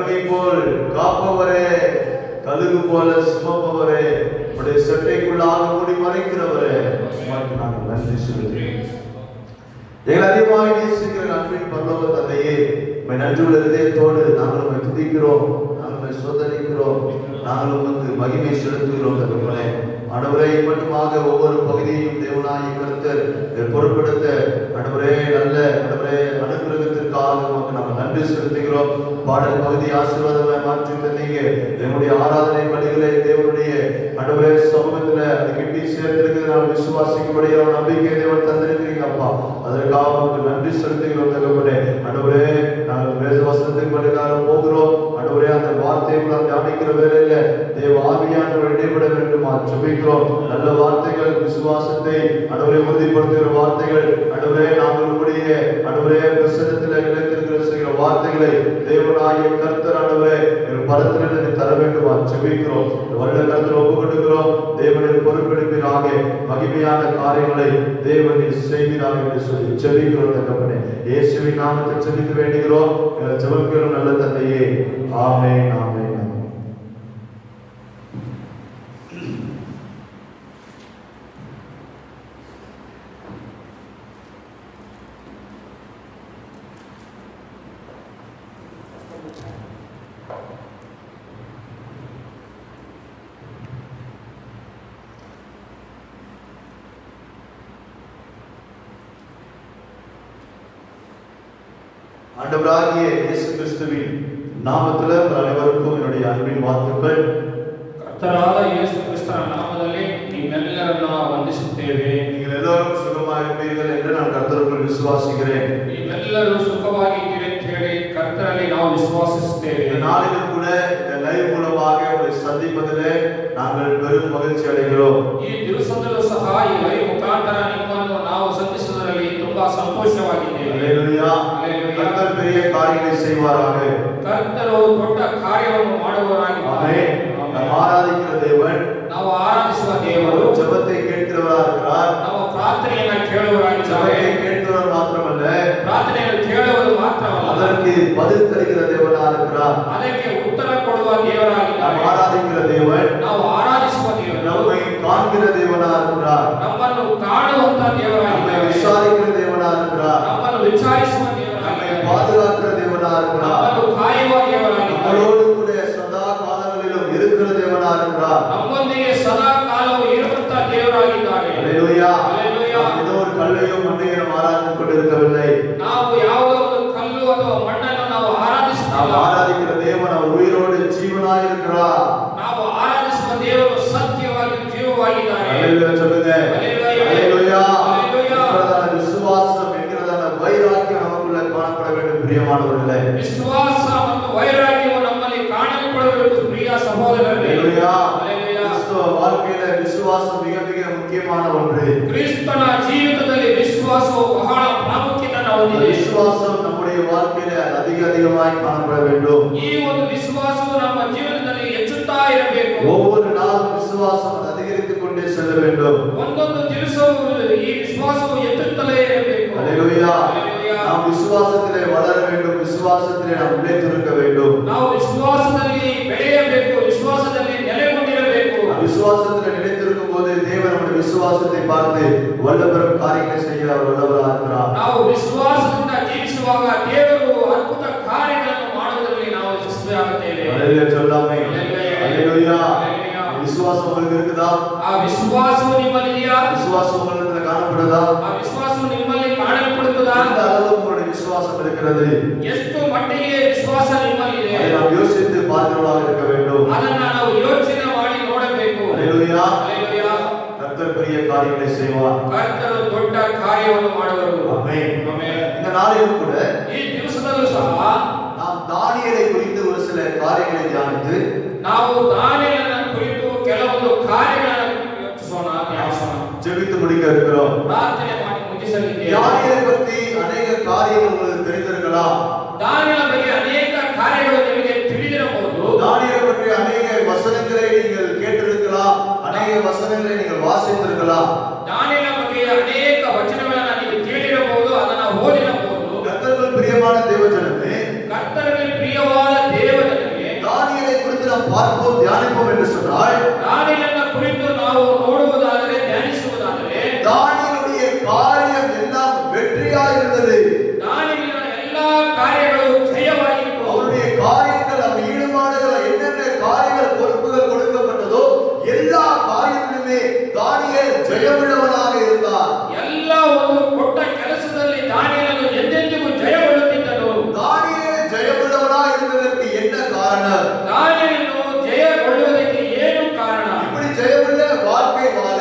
கண்மணி போல் காப்பவரே, கழுகு போல சுமப்பவரே, உடைய சட்டைக்குள்ளாக மூடி மறைக்கிறவரே, உமக்கு நாங்கள் நன்றி செலுத்துகிறோம். எங்கள் அதிகமாக நேசிக்கிற அன்பின் பரலோக தந்தையே, உம்மை நன்றியுள்ள இதயத்தோடு நாங்கள் உம்மை துதிக்கிறோம், நாங்கள் உம்மை சோதரிக்கிறோம், நாங்கள் உமக்கு மகிமை செலுத்துகிறோம். தகப்பனே, ஆண்டவரே, மட்டுமாக ஒவ்வொரு பகுதியையும் தேவனாய் கர்த்தர் பொறுப்படுத்த ஆண்டவரே நல்ல ஆண்டவரே அனுகிரகத்திற்காக உமக்கு நாங்கள் நன்றி செலுத்துகிறோம். பாடல் பகுதி ஆசீர்வாதமாய் மாற்றி தந்தீங்க. என்னுடைய ஆராதனை பலிகளை தேவனுடைய ஆண்டவரே சமூகத்தில் அது கிட்டி சேர்த்திருக்கிறது நான் விசுவாசிக்கும்படியான நம்பிக்கை தேவன் தந்திருக்கிறீங்க அப்பா. அதற்காக உங்களுக்கு நன்றி செலுத்துகிறோம் தகப்பனே. ஆண்டவரே, நாங்கள் வேத வசனத்தின் படிக்காக போகிறோம். ஆண்டவரே, அந்த வார்த்தைகளை தியானிக்கிற வேளையில தேவ ஆவியானவர் இடைபட வேண்டும் ஜெபிக்கிறோம். நல்ல வார்த்தைகள், விசுவாசத்தை ஆண்டவரே உறுதிப்படுத்துகிற வார்த்தைகள், ஆண்டவரே நாங்கள் உங்களுடைய ஆண்டவரே பிரசன்னத்தில் நிலைத்திருக்கிற செய்கிற வார்த்தைகளை தேவனாகிய கர்த்தர் ஆண்டவரே எங்கள் பரத்திலிருந்து தர வேண்டுமா ஜெபிக்கிறோம். வருட கர்த்தர் ஒப்பு கொடுக்கிறோம். தேவனின் பொறுப்பெடுப்பீராக, மகிமையான காரியங்களை தேவனின் செய்கிறார் என்று சொல்லி ஜெபிக்கிறோம் தகப்பனே. இயேசுவின் நாமத்தில் ஜெபிக்க வேண்டுகிறோம். ஜெபிக்கிறோம் நல்ல தந்தையே. ஆமென், ஆமென். ஆண்டவராகிய இயேசு கிறிஸ்துவின் நாமத்தில் அனைவருக்கும் என்னுடைய அன்பின் வாழ்த்துக்கள். ಕರ್ತನಾದ ಯೇಸು ಕ್ರಿಸ್ತನ ನಾಮದಲ್ಲಿ ನಿಮ್ಮೆಲ್ಲರನ್ನು ವಂದಿಸುತ್ತೇವೆ. நீங்கள் எல்லாரும் சுகமாயிருப்பீர்கள் என்று நான் கர்த்தருக்குள் விசுவாசிக்கிறேன். ನೀವೆಲ್ಲರೂ ಸುಖವಾಗಿದ್ದೀರಿ ಅಂತ ಹೇಳಿ ಕರ್ತನಲ್ಲಿ ನಾವು ವಿಶ್ವಾಸಿಸುತ್ತೇವೆ. இந்த நாளிலும் கூட இந்த லைவ் மூலமாக உங்களை சந்திப்பதிலே நாங்கள் பெரும் மகிழ்ச்சி அடைகிறோம். ಈ ದಿವಸದಲ್ಲೂ ಸಹ ಈ ಲೈವ್ ಮುಖಾಂತರ ನಿಮ್ಮನ್ನು ನಾವು ಸಂಧಿಸುವುದರಲ್ಲಿ ತುಂಬಾ ಸಂತೋಷವಾಗಿದ್ದೇವೆ. அல்லேலூயா. கர்த்தர் பெரிய காரியங்களை செய்வாராக. ಕರ್ತರು ದೊಡ್ಡ ಕಾರ್ಯವನ್ನು ಮಾಡುವವರಾಗಿದ್ದಾರೆ. நாம் ஆராதிக்கிற தேவன், ನಾವು ಆರಾಧಿಸುವ ದೇವರು ஜெபத்தை கேட்கிறவராக இருக்கிறார். ನಾವು ಪ್ರಾರ್ಥನೆಯನ್ನು ಕೇಳುವವರಾಗಿದ್ದಾರೆ. ஜெபத்தை கேட்கிறவர் மாத்திரமல்ல, ಪ್ರಾರ್ಥನೆಯನ್ನು ಕೇಳುವುದು ಮಾತ್ರವಲ್ಲ, அதற்கு பதில் தருகிற தேவனாக இருக்கிறார். ಅದಕ್ಕೆ ಉತ್ತರ ಕೊಡುವ ದೇವರಾಗಿದ್ದಾರೆ. நாம் ஆராதிக்கிற தேவன், ನಾವು ಆರಾಧಿಸುವ ದೇವರು நம்மை காண்கிற தேவனாக இருக்கிறார். ನಮ್ಮನ್ನು ಕಾಣುವಂತ நம்மை ದೇವರಾಗಿದ್ದಾರೆ. விசாரிக்கிற தேவனாக இருக்கிறார். ನಮ್ಮನ್ನು ವಿಚಾರಿಸುವ நம்மை ದೇವರಾಗಿದ್ದಾರೆ. பாதுகாக்கிற தேவனாக இருக்கிறார். ನಮ್ಮನ್ನು ಕಾಯುವ ದೇವರಾಗಿದ್ದಾರೆ. நம்மளோடு கூட சதா காலங்களிலும் இருக்கிற தேவனாக இருக்கிறார். ನಮ್ಮೊಂದಿಗೆ ಸದಾ ಕಾಲವು ಇರುವಂತ ದೇವರಾಗಿದ್ದಾರೆ. அல்லேலூயா. அல்லேலூயா. ஏதோ ஒரு கல்லையும் மண்ணையும் ஆராதித்துக் கொண்டிருக்கவில்லை. ನಾವು ಯಾವುದೋ ಒಂದು ಕಲ್ಲು ಅಥವಾ ಮಣ್ಣನ್ನು ನಾವು நாம் ಆರಾಧಿಸುತ್ತಿಲ್ಲ. ஆராதிக்கிற தேவன் அவர் உயிரோடு ஜீவனாக இருக்கிறார். ನಾವು ಆರಾಧಿಸುವ ದೇವರು ಸತ್ಯವಾಗಿ ಜೀವವಾಗಿದ್ದಾರೆ. அல்லேலூயா சொல்லுங்க. அல்லேலூயா. அல்லேலூயா. அல்லேலூயா. இருக்கிறதான விசுவாசம் என்கிறதான வைராக்கியம் நமக்குள்ள காணப்பட வேண்டும் பிரியமானவர்களே. ವಿಶ್ವಾಸ ಮತ್ತು ವೈರಾಗ್ಯವು ನಮ್ಮಲ್ಲಿ ಕಾಣಿಸಿಕೊಳ್ಳಬೇಕು ಪ್ರಿಯ ಸಹೋದರರೇ. அல்லேலூயா. அல்லேலூயா. கிறிஸ்தவ வாழ்க்கையில விசுவாசம் மிக மிக முக்கியமான ஒன்று. ಕ್ರಿಸ್ತನ ಜೀವಿತದಲ್ಲಿ ವಿಶ್ವಾಸವು ಬಹಳ ಪ್ರಾಮುಖ್ಯತೆಯನ್ನು ಹೊಂದಿದೆ. விசுவாசம் நம்முடைய வாழ்க்கையில அதிகமாய் காணப்பட வேண்டும். ಈ ಒಂದು ವಿಶ್ವಾಸವು ನಮ್ಮ ಜೀವನದಲ್ಲಿ ಹೆಚ್ಚುತ್ತಾ ಇರಬೇಕು. ஒவ்வொரு நாளும் விசுவாசம் அதிகரித்துக் கொண்டே செல்ல வேண்டும். ಒಂದೊಂದು ದಿವಸವೂ ಈ ವಿಶ್ವಾಸವು ಹೆಚ್ಚುತ್ತಲೇ ಇರಬೇಕು. அல்லேலூயா. அல்லேலூயா. நாம் விசுவாசத்திலே வளர வேண்டும். விசுவாசத்திலே நாம் நிலைத்திருக்க வேண்டும். ನಾವು ವಿಶ್ವಾಸದಲ್ಲಿ ಬೆಳೆಯಬೇಕು. ವಿಶ್ವಾಸದಲ್ಲಿ ನೆಲೆಗೊಂಡಿರಬೇಕು. விசுவாசத்திலே நிலைத்திருக்கும் போது தேவன் நம்முடைய விசுவாசத்தை பார்த்து வல்லபெரும் காரியங்களை செய்ய அவர் வல்லவராக இருக்கிறார். ನಾವು ವಿಶ್ವಾಸದಿಂದ ಜೀವಿಸುವಾಗ ದೇವರು ಅದ್ಭುತ ಕಾರ್ಯಗಳನ್ನು ಮಾಡುವುದರಲ್ಲಿ ನಾವು ಯಶಸ್ವಿಯಾಗುತ್ತೇವೆ. அல்லேலூயா சொல்லாமே. அல்லேலூயா. அல்லேலூயா. அல்லேலூயா. விசுவாசம் உங்களுக்கு இருக்குதா? ಆ ವಿಶ್ವಾಸವು ನಿಮ್ಮಲ್ಲಿದೆಯಾ? விசுவாசம் உங்களுக்கு காணப்படுதா? ಆ ವಿಶ್ವಾಸವು ನಿಮ್ಮಲ್ಲಿ ಕಾಣಲ್ಪಡುತ್ತದಾ? எந்த அளவுக்கு உங்களுடைய விசுவாசம் இருக்கிறது? ಎಷ್ಟು ಮಟ್ಟಿಗೆ ವಿಶ್ವಾಸ ನಿಮ್ಮಲ್ಲಿದೆ? அதை நாம் யோசித்து பார்க்கிறவர்களாக இருக்க வேண்டும். ಅದನ್ನ ನಾವು ಯೋಚನೆ ಮಾಡಿ ನೋಡಬೇಕು. அல்லேலூயா. அல்லேலூயா. கர்த்தர் பெரிய காரியங்களை செய்வார். ಕರ್ತರು ದೊಡ್ಡ ಕಾರ್ಯವನ್ನು ಮಾಡುವರು. ஆமென். ಆಮೆನ್. இந்த நாளிலும் கூட ಈ ದಿವಸದಲ್ಲೂ ಸಹ நாம் தானியேலை குறித்து ஒரு சில காரியங்களை தியானித்து ನಾವು ದಾನಿಯೇಲನ ಕುರಿತು ಕೆಲವೊಂದು ಕಾರ್ಯಗಳನ್ನು ಯೋಚಿಸೋಣ, ಧ್ಯಾನಿಸೋಣ. ஜெபித்து முடிக்க இருக்கிறோம். ಪ್ರಾರ್ಥನೆ ಮಾಡಿ ಮುಗಿಸಲಿದ್ದೇವೆ. தானியேலை பற்றி அநேக காரியங்கள் உங்களுக்கு தெரிந்திருக்கலாம். ದಾನಿಯೇಲನ ಬಗ್ಗೆ ಅನೇಕ ಕಾರ್ಯಗಳು ನಿಮಗೆ ತಿಳಿದಿರಬಹುದು. தானியேலை பற்றி அநேக வசனங்களை நீங்கள் கேட்டிருக்கலாம். அநேக வசனங்களை நீங்கள் வாசித்திருக்கலாம். ದಾನಿಯೇಲನ ಬಗ್ಗೆ ಅನೇಕ ವಚನಗಳನ್ನು ನೀವು ಕೇಳಿರಬಹುದು, ಅದನ್ನು ಓದಿರಬಹುದು. கர்த்தருக்கு பிரியமான தேவஜனமே, ಕರ್ತನಿಗೆ ಪ್ರಿಯವಾದ ದೇವರೇ, ದಾನಿಯೇಲನು ಜಯಗೊಳ್ಳುವುದಕ್ಕೆ ಏನು ಕಾರಣ? இப்படி ஜெயமுள்ள வாழ்க்கை வாழ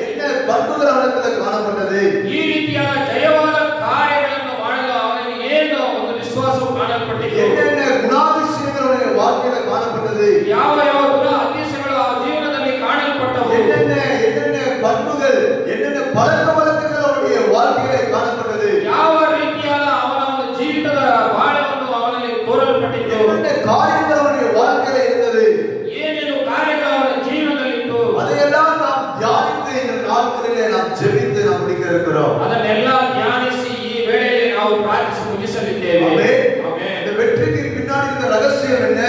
என்ன பண்புகள் அவனிடத்தில் காணப்பட்டது? ಈ ರೀತಿಯಾದ ಜಯವಾದ ಕಾರ್ಯಗಳನ್ನು ಮಾಡಲು ಅವನಿಗೆ ಏನು ಒಂದು ವಿಶ್ವಾಸವು ಕಾಣಲ್ಪಟ್ಟಿತು? என்னென்ன குணாதிசயங்கள் அவனுடைய வாழ்க்கையில காணப்பட்டது? ಯಾವ ಯಾವ ಗುಣ ಅತಿಶಯಗಳು ಆ ಜೀವನದಲ್ಲಿ ಕಾಣಲ್ಪಟ್ಟವು? என்னென்ன பண்புகள், என்னென்ன பழக்க வழக்கங்கள் அவனுடைய வாழ்க்கையில காணப்பட்டது? ಯಾವ ರೀತಿಯಾದ ಅವನ ಒಂದು ಜೀವಿತದ ಬಾಳವನ್ನು ಅವನಲ್ಲಿ ತೋರಲ್ಪಟ್ಟಿತು? என்னென்ன காரியங்கள் அவனுடைய வாழ்க்கையில இருந்தது? ಏನೇನು ಕಾರ್ಯಗಳು ಅವನ ಜೀವನದಲ್ಲಿತ್ತು? அதையெல்லாம் நாம் தியானித்து இந்த நாட்களிலே நாம் ஜெபித்து நாம் முடிக்க இருக்கிறோம். ಅದನ್ನೆಲ್ಲ ಧ್ಯಾನಿಸಿ ಈ ವೇಳೆಯಲ್ಲಿ ನಾವು ಪ್ರಾರ್ಥಿಸಿ ಮುಗಿಸಲಿದ್ದೇವೆ. ஆமென். ಆಮೆನ್. இந்த வெற்றிக்கு பின்னாடி இருந்த ரகசியம் என்ன?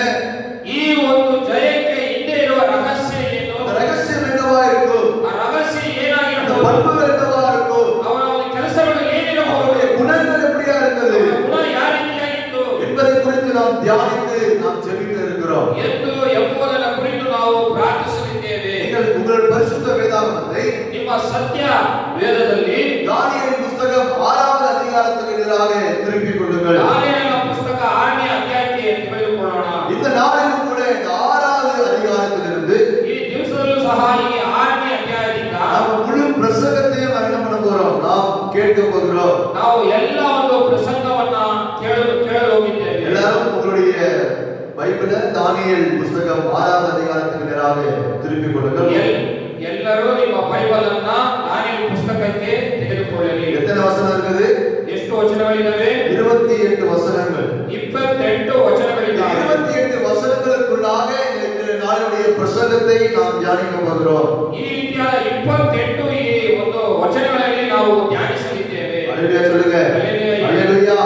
ಈ ಒಂದು ಜಯಕ್ಕೆ ಹಿಂದೆ ಇರುವ ರಹಸ್ಯ ಏನು? அந்த ரகசியம் என்னவா இருக்கும்? ಆ ರಹಸ್ಯ அந்த ಏನಾಗಿರಬಹುದು? பண்புகள் என்னவா இருக்கும்? ಅವನ ಒಂದು ಕೆಲಸಗಳು ಏನಿರಬಹುದು? அவருடைய குணங்கள் எப்படியா இருந்தது ಅವನ ಗುಣ ಯಾವ ರೀತಿಯಾಗಿತ್ತು என்பதை குறித்து நாம் தியானித்து நாம் ஜெபிக்க இருக்கிறோம். ಎಂಬುದರ ಕುರಿತು ನಾವು ಪ್ರಾರ್ಥಿಸಲಿದ್ದೇವೆ. நீங்கள் உங்கள் பரிசுத்த வேதாகமத்தை ನಿಮ್ಮ ಸತ್ಯ ವೇದದಲ್ಲಿ தானியேலின் புத்தகம் 6வது அதிகாரத்துக்கு எதிராக திருப்பிக் கொள்ளுங்கள். ದಾನಿಯೇಲನ ಪುಸ್ತಕ 6ನೇ ಅಧ್ಯಾಯಕ್ಕೆ ತೆಗೆದುಕೊಳ್ಳೋಣ. இந்த நாளிலும் கூட இந்த 6வது அதிகாரத்திலிருந்து ಈ ದಿವಸದಲ್ಲೂ ಸಹ ಈ 6ನೇ ಅಧ್ಯಾಯದಿಂದ நாம் முழு பிரசங்கத்தையும் என்ன பண்ண போறோம்? நாம் கேட்க போகிறோம். ನಾವು ಎಲ್ಲ ಒಂದು ಪ್ರಸಂಗವನ್ನ ಕೇಳಲು ಹೋಗಿದ್ದೇವೆ. எல்லாரும் உங்களுடைய பைபிள தானியேல் புத்தகம் 6வது அதிகாரத்துக்கு நேராக திருப்பிக் கொள்ளுங்கள். ಎಲ್ಲರೂ ನಿಮ್ಮ ಬೈಬಲ್ ಅನ್ನ ದಾನಿಯೇಲ ಪುಸ್ತಕಕ್ಕೆ ತೆಗೆದುಕೊಳ್ಳಲಿ. எத்தனை வசனம் இருக்குது? ಎಷ್ಟು ವಚನಗಳಿವೆ? 28 வசனங்கள். 28 ವಚನಗಳಿವೆ. 28 வசனங்களுக்குள்ளாக இந்த நாளுடைய பிரசங்கத்தை நாம் தியானிக்க போகிறோம். ಈ ರೀತಿಯಾದ 28 ಈ ಒಂದು ವಚನಗಳಲ್ಲಿ ನಾವು ಧ್ಯಾನಿಸಲಿದ್ದೇವೆ. அல்லேலூயா சொல்லுங்க. அல்லேலூயா. அல்லேலூயா.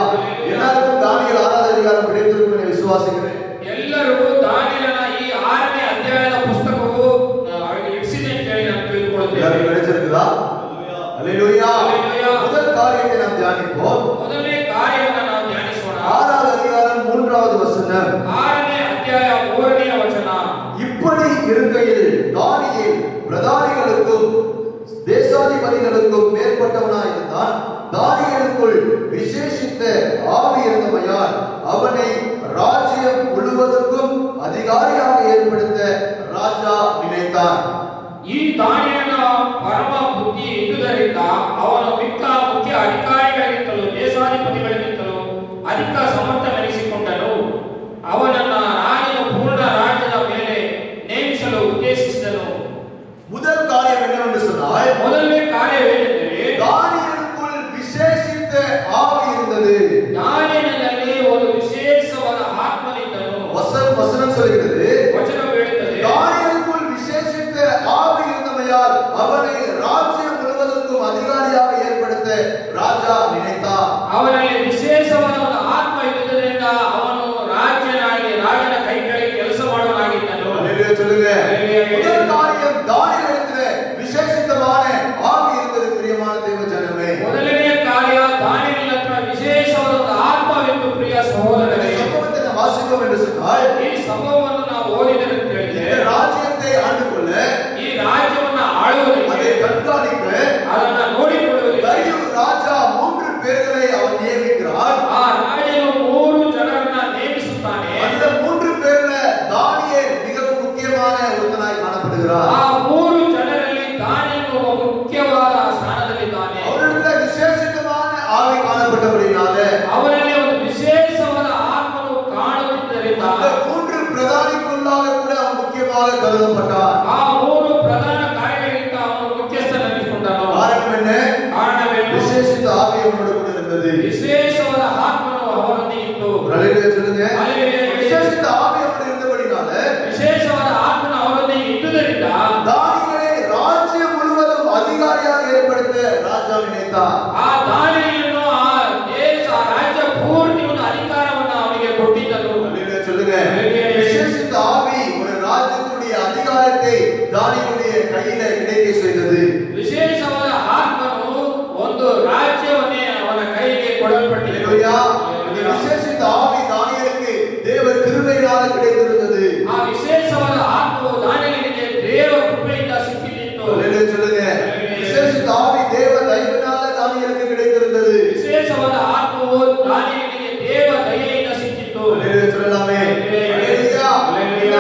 எல்லாருக்கும் தானியேல் 6வது அதிகாரம் கிடைத்திருக்கும் என்று விசுவாசிக்கிறேன். ಎಲ್ಲರೂ ದಾನಿಯೇಲನ ಈ 6ನೇ ಅಧ್ಯಾಯದ ಪುಸ್ತಕವು ಅವರಿಗೆ ಇಡಿಸಿದೆ ಅಂತ ಹೇಳಿ ನಾನು ತಿಳಿದುಕೊಳ್ಳುತ್ತೇವೆ. எல்லாருக்கும் கிடைச்சிருக்குதா? அல்லேலூயா. அல்லேலூயா. முதல் காரியத்தை நாம் தியானிப்போம். ಮೊದಲನೇ ಕಾರ್ಯವನ್ನ ನಾವು ಧ್ಯಾನಿಸೋಣ. 6வது அதிகாரம் 3வது வசனம். 6ನೇ ಅಧ್ಯಾಯ 3ನೇ ವಚನ. இப்படி இருக்கையில் தானியேல் பிரதானிகளுக்கும் தேசாதிபதிகளுக்கும் மேற்பட்டவனாய் இருந்தான். தானியேலுக்குள் விசேஷித்த ஆவி இருந்தமையால் அவனை ராஜ்யம் முழுவதற்கும் அதிகாரியாக ஏற்படுத்த ராஜா நினைத்தான். ಈ ದಾನಿಯೇಲನ ಪರಮ ಬುದ್ಧಿ ಇದ್ದುದರಿಂದ ಅವನು ಮಿಕ್ಕ ಮುಖ್ಯ ಅಧಿಕಾರಿಗಳಿಗಿಂತಲೂ ದೇಶಾಧಿಪತಿಗಳಿಗಿಂತಲೂ ಅಧಿಕ ಸಮರ್ಥನೆನಿಸಿಕೊಂಡನು. ಅವನನ್ನ ರಾಜನ ಪೂರ್ಣ ರಾಜ್ಯದ ಮೇಲೆ ನೇಮಿಸಲು ಉದ್ದೇಶಿಸಿದನು. முதல் காரியம் என்னவென்று சொன்னால், ಮೊದಲನೇ ಕಾರ್ಯವೇನೆಂದರೆ தானியேலுக்குள் விசேஷித்த ஆவி இருந்தது. ದಾನಿಯೇಲನಲ್ಲಿ ಒಂದು ವಿಶೇಷವಾದ ಆತ್ಮನಿದ್ದನು. வசனம் சொல்கிறது, ವಚನ ಹೇಳುತ್ತದೆ, தானியேலுக்குள் விசேஷித்த ஆவி இருந்தமையால் அவனை ராஜ்யம் முழுவதற்கும் அதிகாரியாக ஏற்படுத்த ராஜா நினைத்தார். ಅವನಲ್ಲಿ ವಿಶೇಷವಾದ ಒಂದು ಆತ್ಮ ಇದ್ದುದರಿಂದ ಅವನು ರಾಜನ ಕೈ ಕೆಳಗೆ ಕೆಲಸ ಮಾಡುವನಾಗಿದ್ದನು. அல்லேலூயா சொல்லுங்க. அல்லேலூயா. முதல் காரியம் தானியேலுக்கு விசேஷித்தமான ஆவி இருந்தது. பிரியமான தேவ ஜனமே, ಮೊದಲನೆಯ ಕಾರ್ಯ ದಾನಿಯೇಲನ ಹತ್ರ ವಿಶೇಷವಾದ ಒಂದು ಆತ್ಮವಿತ್ತು. ಪ್ರಿಯ ಸಹೋದರರೇ, சம்பவத்தை நாம் வாசிப்போம் என்று சொன்னால், ಈ ಸಂಭವವನ್ನು ನಾವು ಓದಿದರೆ ಅಂತ ಹೇಳಿದ್ರೆ, இந்த ராஜ்யத்தை ஆண்டு கொள்ள, ಈ ರಾಜ್ಯವನ್ನ ಆಳುವುದಕ್ಕೆ, அதை கண்காணிக்க ಅದನ್ನ ನೋಡಿಕೊಳ್ಳುವುದಕ್ಕೆ தரியு ராஜா 3 பேர்களை அவன் நியமிக்கிறார். ಆ ರಾಜನು 3 ಜನರನ್ನ ನೇಮಿಸುತ್ತಾನೆ. அந்த 3 பேர்ல தானியேல் மிகவும் முக்கியமான ஒருத்தனாய் காணப்படுகிறார். ಆ 3 ಜನರಲ್ಲಿ ದಾನಿಯೇಲನು ಒಬ್ಬ ಮುಖ್ಯವಾದ ಸ್ಥಾನದಲ್ಲಿದ್ದಾನೆ. அவரிடத்தில் விசேஷித்தமான ஆவி காணப்பட்டபடினாலே ಅವರಲ್ಲಿ ಒಂದು ವಿಶೇಷವಾದ ಆತ್ಮನು ಕಾಣುತ್ತಿದ್ದರಿಂದ அந்த 3 பிரதானிக்குள்ளாக கூட அவன் முக்கியமாக கருதப்பட்டான். ಆ 3 ಪ್ರಧಾನ ಕಾರ್ಯಗಳಿಂದ ಅವನು ಮುಖ್ಯಸ್ಥನಾಗಿಕೊಂಡನು. காரணம் என்ன? ಕಾರಣವೇನು? விசேஷித்த ஆவி அவனோடு கூட இருந்தது. ವಿಶೇಷವಾದ ಆತ್ಮನು ಅವನೊಂದಿಗೆ ಇತ್ತು. அல்லேலூயா சொல்லுங்க. அல்லேலூயா. விசேஷித்த ஆவி அவனோடு இருந்தபடினாலே ವಿಶೇಷವಾದ ಆತ್ಮನು ಅವನೊಂದಿಗೆ ಇದ್ದುದರಿಂದ தானியேலை ராஜ்யம் முழுவதும் அதிகாரியாக ஏற்படுத்த ராஜா நினைத்தார். ಆ ದಾನಿಯೇಲನು ಆ ದೇಶ ರಾಜ್ಯ ಪೂರ್ತಿ ಒಂದು ಅಧಿಕಾರವನ್ನು ಅವನಿಗೆ ಕೊಟ್ಟಿದ್ದನು. அல்லேலூயா சொல்லுங்க. அல்லேலூயா. விசேஷித்த ஆவி ஒரு ராஜ்யத்துடைய அதிகாரத்தை தானியேலுடைய கையில கிடைக்க செய்தது. ವಿಶೇಷವಾದ ಆತ್ಮನು ಒಂದು ರಾಜ್ಯವನ್ನೇ ಅವನ ಕೈಗೆ ಕೊಡಲ್ಪಟ್ಟಿತು. அல்லேலூயா. இந்த விசேஷித்த ஆவி தானியேலுக்கு தேவ கிருபையினால கிடைத்திருந்தது. ಆ ವಿಶೇಷವಾದ ಆತ್ಮವು ದಾನಿಯೇಲನಿಗೆ ದೇವರ ಕೃಪೆಯಿಂದ ಸಿಕ್ಕಿತ್ತು. அல்லேலூயா சொல்லுங்க. விசேஷித்த ஆவி தேவ தயவினால தானியேலுக்கு கிடைத்திருந்தது. ವಿಶೇಷವಾದ ಆತ್ಮವು ದಾನಿಯೇಲನಿಗೆ ದೇವ ದಯೆಯಿಂದ ಸಿಕ್ಕಿತ್ತು. அல்லேலூயா சொல்லலாமே. அல்லேலூயா. அல்லேலூயா.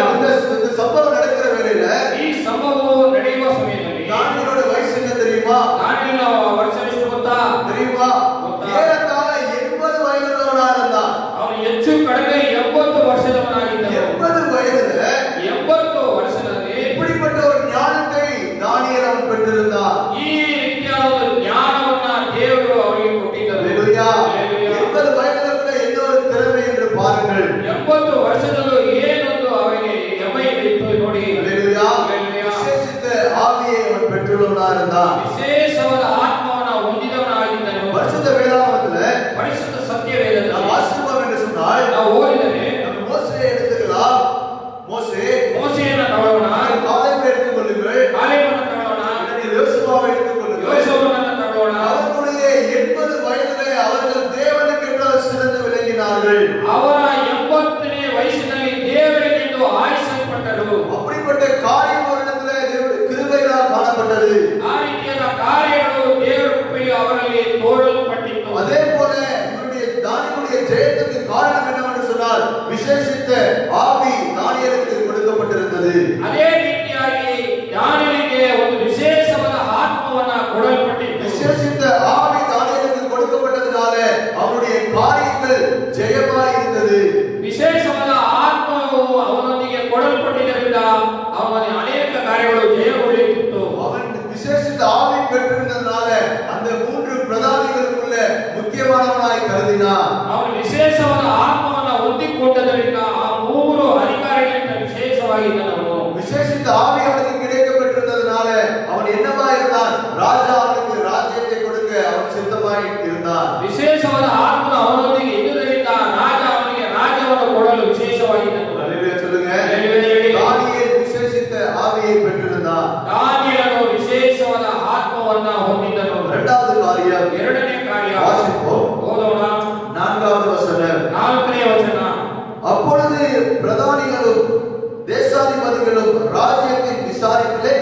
சேனாதிபதிகளும் ராஜ்யத்தின் விசாரிப்பிலே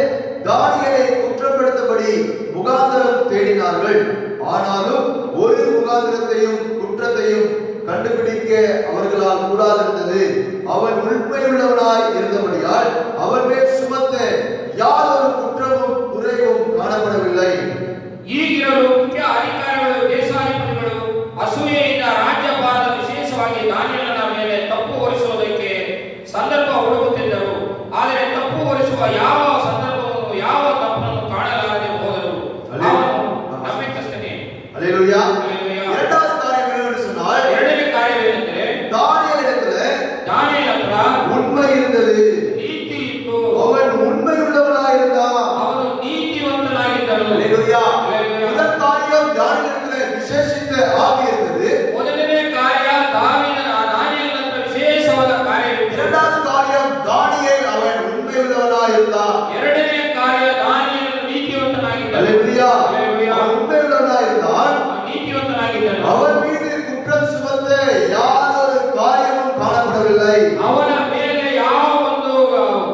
தானியேலை குற்றப்படுத்தபடி முகாந்திரம் தேடினார்கள். ஆனாலும் ஒரு முகாந்திரத்தையும் குற்றத்தையும் கண்டுபிடிக்க அவர்களால் கூடாதிருந்தது. அவன் உண்மையுள்ளவனாய் இருந்தபடியால் அவன் மேல் சுமத்த யாதொரு குற்றமும் குறைவும் காணப்படவில்லை. ಈಗಿರಲು ಮುಖ್ಯ ಅಧಿಕಾರಿಗಳು ದೇಶಾಧಿಪತಿಗಳು ಅಸೂಯೆಯಿಂದ ರಾಜ್ಯಭಾರದ ವಿಶೇಷವಾಗಿ ದಾನಿಯೇಲನ ಮೇಲೆ ತಪ್ಪು ಹೊರಿಸುವುದಕ್ಕೆ ಸಂದರ್ಭ ಹುಡುಕುತ್ತಿದ್ದರು. ಆದರೆ ತಪ್ಪು ಹೊರಿಸುವ ಯಾವ ಸಂದರ್ಭವನ್ನು ಯಾವ ತಪ್ಪನ್ನು ಕಾಣಲಾರದೆ ಹೋದರು. ನಂಬಿಕಸ್ತನೇ. அல்லேலூயா. அல்லேலூயா. இரண்டாவது காரியம் என்னவென்று சொன்னால், ಎರಡನೇ ಕಾರ್ಯವೇನೆಂದರೆ தானியேலிடத்திலே ದಾನಿಯೇಲನ உண்மை இருந்தது. ನೀತಿ ಇತ್ತು. அவன் உண்மையுள்ளவனாய் இருந்தான். ಅವನು ನೀತಿವಂತನಾಗಿದ್ದನು. அல்லேலூயா. அல்லேலூயா. முதல் காரியம் தானியேலிடத்திலே விசேஷித்த ஆவி இருந்தது. ಮೊದಲನೇ ಕಾರ್ಯ ದಾನಿಯೇಲನ ವಿಶೇಷವಾದ ಕಾರ್ಯವಿತ್ತು. இரண்டாவது காரியம் தானியேல் அவன் உண்மையுள்ளவனாய் இருந்தான். ಎರಡನೇ ಕಾರ್ಯ ದಾನಿಯೇಲನು ನೀತಿವಂತನಾಗಿದ್ದನು. அல்லேலூயா. அல்லேலூயா. அவன் உண்மையுள்ளவனாய் இருந்தான். ನೀತಿವಂತನಾಗಿದ್ದನು. அவன் மீது குற்றம் சுமத்த யாதொரு காரியமும் காணப்படவில்லை. ಅವನ ಮೇಲೆ ಯಾವ ಒಂದು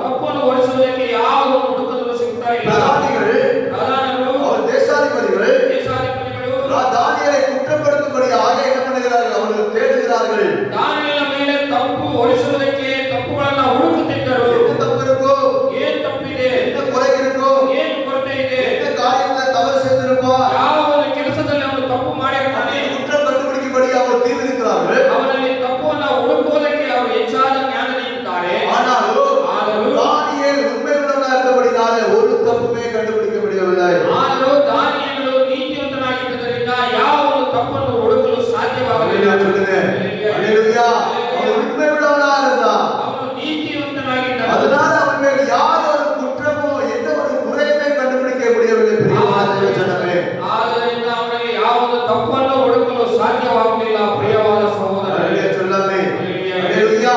ತಪ್ಪನ್ನು ಹೊರಿಸುವುದಕ್ಕೆ ಯಾವ ಒಂದು ಹುಡುಕಲು ಸಿಗ್ತಾ ಇಲ್ಲ. பிரதானிகள், ಪ್ರಧಾನರು, அவர் தேசாதிபதிகள் ದೇಶಾಧಿಪತಿಗಳು தானியேலை குற்றப்படுத்தும்படியாக என்ன பண்ணுகிறார்கள்? அவர்கள் தேடுகிறார்கள். ದಾನಿಯೇಲನ ಮೇಲೆ ತಪ್ಪು ಹೊರಿಸುವುದಕ್ಕೆ ತಪ್ಪುಗಳನ್ನು ಹುಡುಕುತ್ತಿದ್ದರು. என்ன தப்பு இருக்கோ, ಏನ್ ತಪ್ಪಿದೆ, என்ன குறை இருக்கோ, ಏನ್ ಕೊರತೆ ಇದೆ, என்ன காரியத்தில் தவறு செய்திருப்பா, ಯಾವ ಒಂದು ಕೆಲಸದಲ್ಲಿ ಅವನು ತಪ್ಪು ಮಾಡಿರ್ತಾನೆ, குற்றம் கண்டுபிடிக்கும்படி அவர் தீவிரிக்கிறார்கள். ಅವನಲ್ಲಿ ತಪ್ಪನ್ನು ಹುಡುಕುವುದಕ್ಕೆ ಅವರು ಹೆಚ್ಚಾದ ಜ್ಞಾನದಿಂದಿದ್ದಾರೆ. ஆனாலும் ಆದರೂ தானியேல் உண்மையுள்ளவனாய் இருந்தபடினாலே ஒரு தப்புமே கண்டுபிடிக்க முடியவில்லை. ಆದರೂ ದಾನಿಯೇಲನು ನೀತಿವಂತನಾಗಿದ್ದರಿಂದ ಯಾವ ಒಂದು ತಪ್ಪನ್ನು ಹುಡುಕಲು ಸಾಧ್ಯವಾಗಲಿಲ್ಲ. அல்லேலூயா சொல்லுங்க. அல்லேலூயா. அவன் உண்மையுள்ளவனாய் இருந்தான். ಅವನು ನೀತಿವಂತನಾಗಿದ್ದನು. அதனால அவன் மேல் யாதொரு குற்றமோ எந்த ஒரு குறையுமே கண்டுபிடிக்க முடியவில்லை. பிரியமான தேவஜனமே, ಆದ್ದರಿಂದ ಅವನಿಗೆ ಯಾವ ಒಂದು ತಪ್ಪನ್ನು ಹುಡುಕಲು ಸಾಧ್ಯವಾಗಲಿಲ್ಲ. ಪ್ರಿಯವಾದ ಸಹೋದರರೇ, அல்லேலூயா சொல்லாமே. அல்லேலூயா.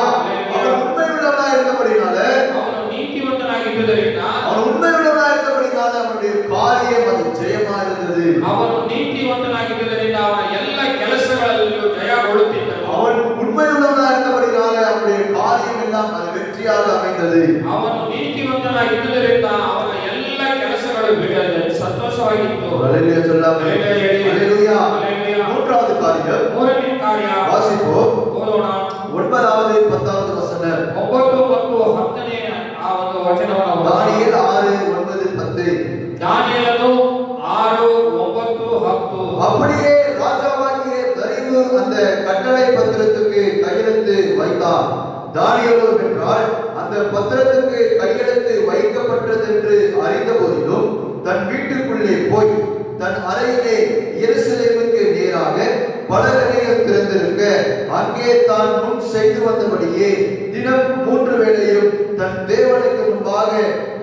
அவன் உண்மையுள்ளவனாய் இருந்தபடினாலே, ಅವನು ನೀತಿವಂತನಾಗಿದ್ದುದರಿಂದ, அவன் உண்மையுள்ளவனாய் இருந்தபடினாலே அவனுடைய காரியம் அது ஜெயமா இருந்தது. ಅವನು ನೀತಿವಂತನಾಗಿದ್ದುದರಿಂದ ಅವನ ಎಲ್ಲ ಕೆಲಸಗಳಲ್ಲಿಯೂ ಜಯಗೊಳ್ಳುತ್ತಿದ್ದನು. அவன் உண்மையுள்ளவனாய் இருந்தபடினாலே அவனுடைய காரியம் எல்லாம் அது வெற்றியாக அமைந்தது. ಅವನು ನೀತಿವಂತನಾಗಿದ್ದುದರಿಂದ ಅವನ ಎಲ್ಲ ಕೆಲಸಗಳು ಸಂತೋಷವಾಗಿತ್ತು. அல்லேலூயா சொல்லாமே. அல்லேலூயா. அல்லேலூயா. மூன்றாவது காரியம் ಮೂರನೇ ಕಾರ್ಯ வாசிப்போம். ಓದೋಣ. 9வது 10வது வசனம். 9 ಮತ್ತು 10ನೇ ಆ ಒಂದು ವಚನವನ್ನು ಓದೋಣ. தானியேல் 6, 9, 10. ದಾನಿಯೇಲನು 6, 9, 10. அப்படியே ராஜாவாகிய தரியு அந்த கட்டளை பத்திரத்துக்கு கையெழுத்து வைத்தான். தானியேலோ என்றால் அந்த பத்திரத்துக்கு கையெழுத்து வைக்கப்பட்டது என்று அறிந்த போதிலும் தன் வீட்டுக்குள்ளே போய் தன் அறையிலே எருசலேமுக்கு நேராக பலகணிகள் திறந்திருக்க அங்கே தான் முன் செய்து வந்தபடியே தினம் 3 வேளையும் தன் தேவனுக்கு முன்பாக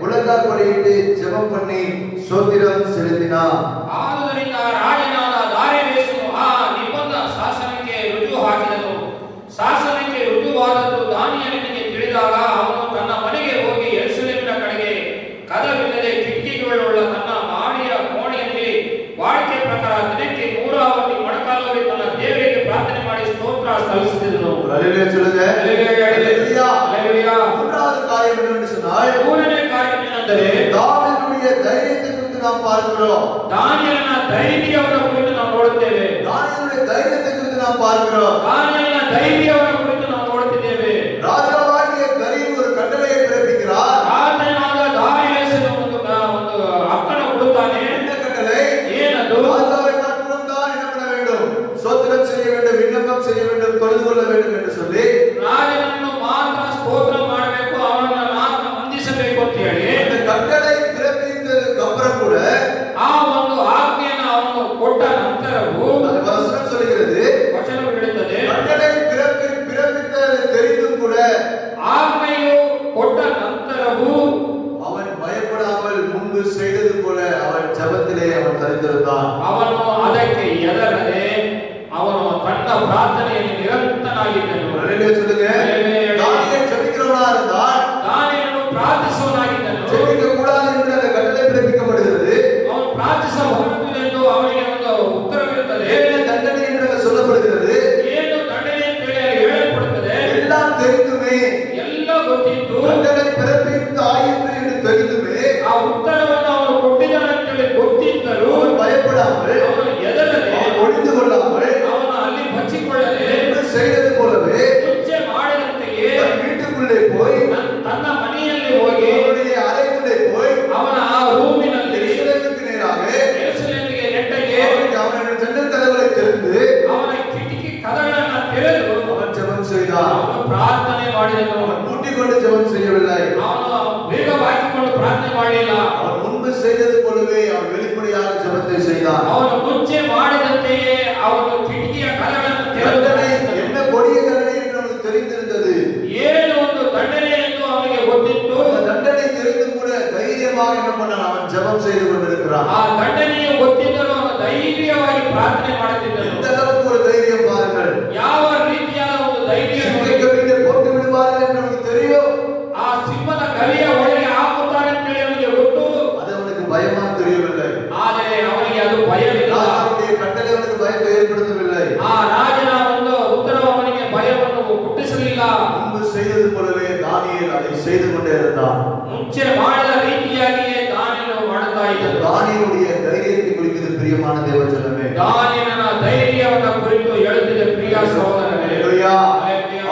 முழங்காற்படியிட்டு ஜெபம் பண்ணி ஸ்தோத்திரம் செலுத்தினான். ಆದುದರಿಂದ ರಾಜನಾದ ದಾರ್ಯಾವೇಷನು ಆ ನಿಬಂಧ ಶಾಸನಕ್ಕೆ ರುಜು ಹಾಕಿದನು. ಶಾಸನಕ್ಕೆ ರುಜುವಾದದ್ದು ದಾನಿಯೇಲನಿಗೆ ತಿಳಿದಾಗ ಅವನು ತನ್ನ ಮನೆಗೆ ಹೋಗಿ ಯೆರೂಸಲೇಮಿನ ಕಡೆಗೆ ಕದವಿಲ್ಲದೆ ಕಿಟಕಿಗಳುಳ್ಳ ತನ್ನ ಮಾಡಿಯ ಕೋಣೆಯಲ್ಲಿ ವಾಡಿಕೆ ಪ್ರಕಾರ ದಿನಕ್ಕೆ 100 ಆವರ್ತಿ ಮೊಣಕಾಲೂರಿ ತನ್ನ ದೇವರಿಗೆ ಪ್ರಾರ್ಥನೆ ಮಾಡಿ ಸ್ತೋತ್ರ ಸಲ್ಲಿಸುತ್ತಿದ್ದನು. அல்லேலூயா சொல்லுங்க. அல்லேலூயா. அல்லேಲೂಯಾ. மூன்றாவது காரியம் என்னவென்று சொன்னால், ಮೂರನೇ ಕಾರ್ಯವೇನೆಂದರೆ தாவீதுடைய தைரியத்தை குறித்து நாம் பார்க்கிறோம். ದಾನಿಯೇಲನ ಧೈರ್ಯವನ್ನು ಕುರಿತು ನಾವು ನೋಡುತ್ತೇವೆ. தாவீதுடைய தைரியத்தை குறித்து நாம் பார்க்கிறோம். ದಾನಿಯೇಲನ ಧೈರ್ಯವನ್ನು ಕುರಿತು ನಾವು ನೋಡುತ್ತಿದ್ದೇವೆ. ராஜாவாகிய தரியு ஒரு கட்டளையை பிறப்பிக்கிறார். ರಾಜನಾದ ದಾರ್ಯಾವೇಷನು ಒಂದು ಅಪ್ಪಣೆ ಕೊಡುತ್ತಾನೆ. என்ன கட்டளை? ಏನದು? ராஜாவை மாத்திரம் தான் என்ன பண்ண வேண்டும்? ஸ்தோத்திரம் செய்ய வேண்டும், விண்ணப்பம் செய்ய வேண்டும், தொழுது கொள்ள வேண்டும் என்று சொல்லி ರಾಜನನ್ನು ಮಾತ್ರ ಸ್ತೋತ್ರ ಮಾಡಬೇಕು, ಅವನನ್ನು ಮಾತ್ರ ವಂದಿಸಬೇಕು ಅಂತ ಹೇಳಿ அந்த கட்டளை பிறப்பித்ததுக்கு அப்புறம் கூட ಆ ಒಂದು ಆಜ್ಞೆಯನ್ನು ಅವನು ಕೊಟ್ಟ ನಂತರವೂ அந்த வசனம் சொல்கிறது, ವಚನ ಹೇಳುತ್ತದೆ, கட்டளை பிறப்பித்தது தெரிந்தும் கூட ಆಜ್ಞೆಯು ಕೊಟ್ಟ ನಂತರವೂ அவன் பயப்படாமல் முன்பு செய்தது போல அவன் ஜெபத்திலே அவன் தரித்திருந்தான். ಅವನು ಅದಕ್ಕೆ ಹೆದರದೆ ಅವನು ತನ್ನ ಪ್ರಾರ್ಥನೆಯಲ್ಲಿ ನಿರಂತರನಾಗಿದ್ದನು. அல்லேலூயா சொல்லுங்க. தானியேல் ஜெபிக்கிறவனா இருந்தால் ದಾನಿಯೇಲನು ಪ್ರಾರ್ಥಿಸುವವನಾಗಿದ್ದನು. ஜெபிக்க கூடாது என்று அந்த கட்டளை பிறப்பிக்கப்படுகிறது. ಅವನು ಪ್ರಾರ್ಥಿಸಬಹುದು ಎಂದು ಅವನಿಗೆ ಒಂದು ಉತ್ತರವಿರುತ್ತದೆ. என்ன தண்டனை என்று சொல்லப்படுகிறது. ಏನು ದಂಡನೆ ಅಂತ ಹೇಳಿ ಹೇಳಲ್ಪಡುತ್ತದೆ. எல்லாம் தெரிந்துமே ಎಲ್ಲ ಗೊತ್ತಿದ್ದು கட்டளை பிறப்பித்த போய் ತನ್ನ ಮನೆಯಲ್ಲಿ ಹೋಗಿ அவனுடைய அறைக்குள்ளே போய் ಅವನ ಆ ರೂಮಿನಲ್ಲಿ எருசலேமுக்கு நேராக ಯೆರೂಸಲೇಮಿಗೆ ನೆಟ್ಟಗೆ அவனுடைய ஜன்னல் கதவுகளை திறந்து ಅವನ ಕಿಟಕಿ ಕದಗಳನ್ನು ತೆರೆದು அவன் ஜெபம் செய்தான். ಅವನು ಪ್ರಾರ್ಥನೆ ಮಾಡಿದನು. அவன் கூட்டிக் கொண்டு ஜெபம் செய்யவில்லை. ಅವನು ಬೇಗ ಹಾಕಿಕೊಂಡು ಪ್ರಾರ್ಥನೆ ಮಾಡಲಿಲ್ಲ. அவன் முன்பு செய்தது போலவே அவன் வெளிப்படையாக ஜெபத்தை செய்தான். ಅವನು ಮುಂಚೆ ಮಾಡಿದಂತೆಯೇ ಅವನು ಕಿಟಕಿಯ ಕದಗಳನ್ನು ತೆರೆದು தண்டனை என்ன கொடிய தண்டனை என்று அவனுக்கு தெரிந்திருந்தது. ಏನು ಒಂದು ದಂಡನೆ ಎಂದು ಅವನಿಗೆ ಗೊತ್ತಿತ್ತು. அந்த தண்டனை தெரிந்தும் கூட தைரியமாக என்ன பண்ணான்? அவன் ஜெபம் செய்து கொண்டிருக்கிறான். ಆ ದಂಡನೆಯು ಗೊತ್ತಿದ್ದರೂ ಅವನು ಧೈರ್ಯವಾಗಿ ಪ್ರಾರ್ಥನೆ ಮಾಡುತ್ತಿದ್ದನು. இந்த அளவுக்கு ஒரு தைரியம் பாருங்கள். ಯಾವ ರೀತಿಯಾದ ಒಂದು ಧೈರ್ಯ ನೋಡಿ. சிங்கக்கவியிலே போட்டு விடுவார்கள் என்று நமக்கு தெரியும். ಆ ಸಿಂಹದ ಗವಿಯ ಒಳಗೆ ಹಾಕುತ್ತಾರೆ ಅಂತ ಹೇಳಿ ಅವನಿಗೆ ಗೊತ್ತು. அது அவனுக்கு பயமா தெரியவில்லை. ಆದರೆ ಅವನಿಗೆ ಅದು ಭಯವಿಲ್ಲ. அவனுடைய கட்டளை அவனுக்கு பயத்தை ஏற்படுத்தவில்லை. ಆ ರಾಜನ ಒಂದು ಉತ್ತರವು ಅವನಿಗೆ ಭಯವನ್ನು ಹುಟ್ಟಿಸಲಿಲ್ಲ. முன்பு செய்தது போலவே தானியேல் அதை செய்து கொண்டே இருந்தான். ಮುಂಚೆ ಮಾಡಿದ ರೀತಿಯಾಗಿಯೇ ದಾನಿಯೇಲನು ಮಾಡುತ್ತಾ ಇದ್ದನು. தானியேலுடைய தைரியத்தை குறிக்கிறது பிரியமான தேவஜனமே. ದಾನಿಯೇಲನ ಧೈರ್ಯವನ್ನು ಕುರಿತು ಹೇಳುತ್ತಿದೆ ಪ್ರಿಯ ಸಹೋದರರೇ. ஹல்லேலூயா.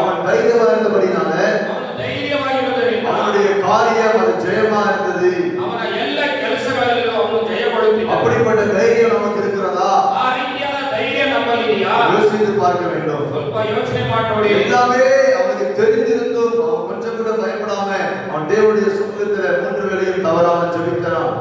அவன் தைரியமா இருந்தபடினால ಅವನು ಧೈರ್ಯವಾಗಿರುವುದರಿಂದ அவனுடைய காரியம் அது ஜெயமா இருந்தது. ಅವನ ಎಲ್ಲ ಕೆಲಸಗಳಲ್ಲೂ ಅವನು ಜಯಗೊಳ್ಳುತ್ತಿದ್ದನು. அப்படிப்பட்ட தைரியம் நமக்கு இருக்கிறதா? ಆ ರೀತಿಯಾದ ಧೈರ್ಯ ನಮ್ಮಲ್ಲಿದೆಯಾ? யோசித்து பார்க்க வேண்டும். ಸ್ವಲ್ಪ ಯೋಚನೆ ಮಾಡಿ ನೋಡಿ. எல்லாமே அவனுக்கு தெரிந்திருந்தும் அவன் கொஞ்சம் கூட பயப்படாம அவன் தேவனுடைய சமூகத்துல 3 வேளையும் தவறாமல் ஜெபிக்கிறான்.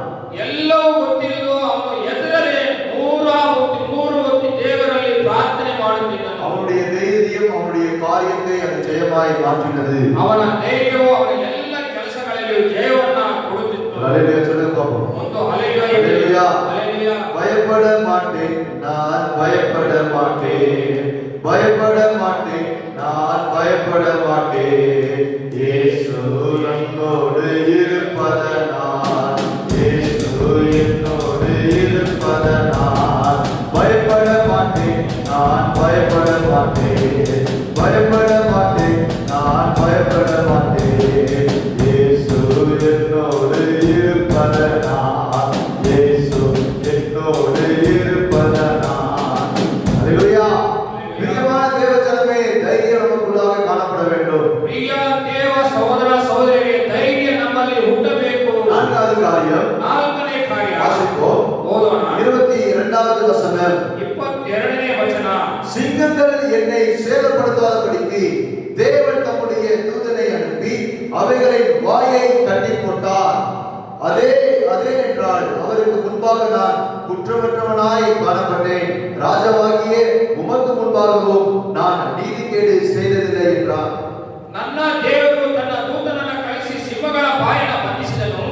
ಎಲ್ಲವೂ ಗೊತ್ತಿದ್ದು ಅವನು ಎದುರೇ ಮೂರು ಹೊತ್ತು ದೇವರಲ್ಲಿ ಪ್ರಾರ್ಥನೆ ಮಾಡುತ್ತಿದ್ದನು. அவனுடைய தைரியம் அவனுடைய காரியத்தை அது ஜெயமாய் மாற்றினது. ಅವನ ಧೈರ್ಯವು ಅವನ ಎಲ್ಲ ಕೆಲಸಗಳಲ್ಲಿ ಜಯವನ್ನ ಕೊಡುತ್ತಿತ್ತು. ஹல்லேலூயா சொல்லுங்க பாப்போம். ಒಂದು ಹಲ್ಲೆಲೂಯಾ. ஹல்லேலூயா. ಹಲ್ಲೆಲೂಯಾ. பயப்பட மாட்டேன், நான் பயப்பட மாட்டேன், பயப்பட மாட்டேன், நான் பயப்பட மாட்டேன். இயேசு என்னோடு இருப்பதனால், இயேசு என்னோடு இருப்பதனால் பயப்பட மாட்டேன், நான் பயப்பட மாட்டேன், பயப்பட மாட்டேன், நான் பயப்பட மாட்டேன். இயேசு என்னோடு இருப்பதனால், இயேசு என்னோடு இருப்பதனால். ஹல்லேலூயா. பிரியமான தேவஜனமே, தைரியம் நமக்குள்ளாக காணப்பட வேண்டும். ಪ್ರಿಯ ದೇವ ಸಹೋದರ ಸಹೋದರಿಯರೇ, ಧೈರ್ಯ ನಮ್ಮಲ್ಲಿ ಹುಟ್ಟಬೇಕು. நான்காவது காரியம் ನಾಲ್ಕನೇ ಕಾರ್ಯ வாசிப்போம். ಓದೋಣ. 22வது வசனம். 22ನೇ ವಚನ. சிங்கங்கள் என்னை சேதப்படுத்தாதபடிக்கு தேவன் தம்முடைய தூதனை அனுப்பி அவைகளின் வாயை கட்டி போட்டார். அதே என்றால் அவருக்கு முன்பாக நான் குற்றமற்றவனாய் காணப்பட்டேன். ராஜாவாகிய உமக்கு முன்பாகவும் நான் நீதிகேடு செய்ததில்லை என்றார். ನನ್ನ ದೇವರು ತನ್ನ ದೂತನನ್ನು ಕಳಿಸಿ ಸಿಂಹಗಳ ಬಾಯನ್ನು ಬಂಧಿಸಿದನು.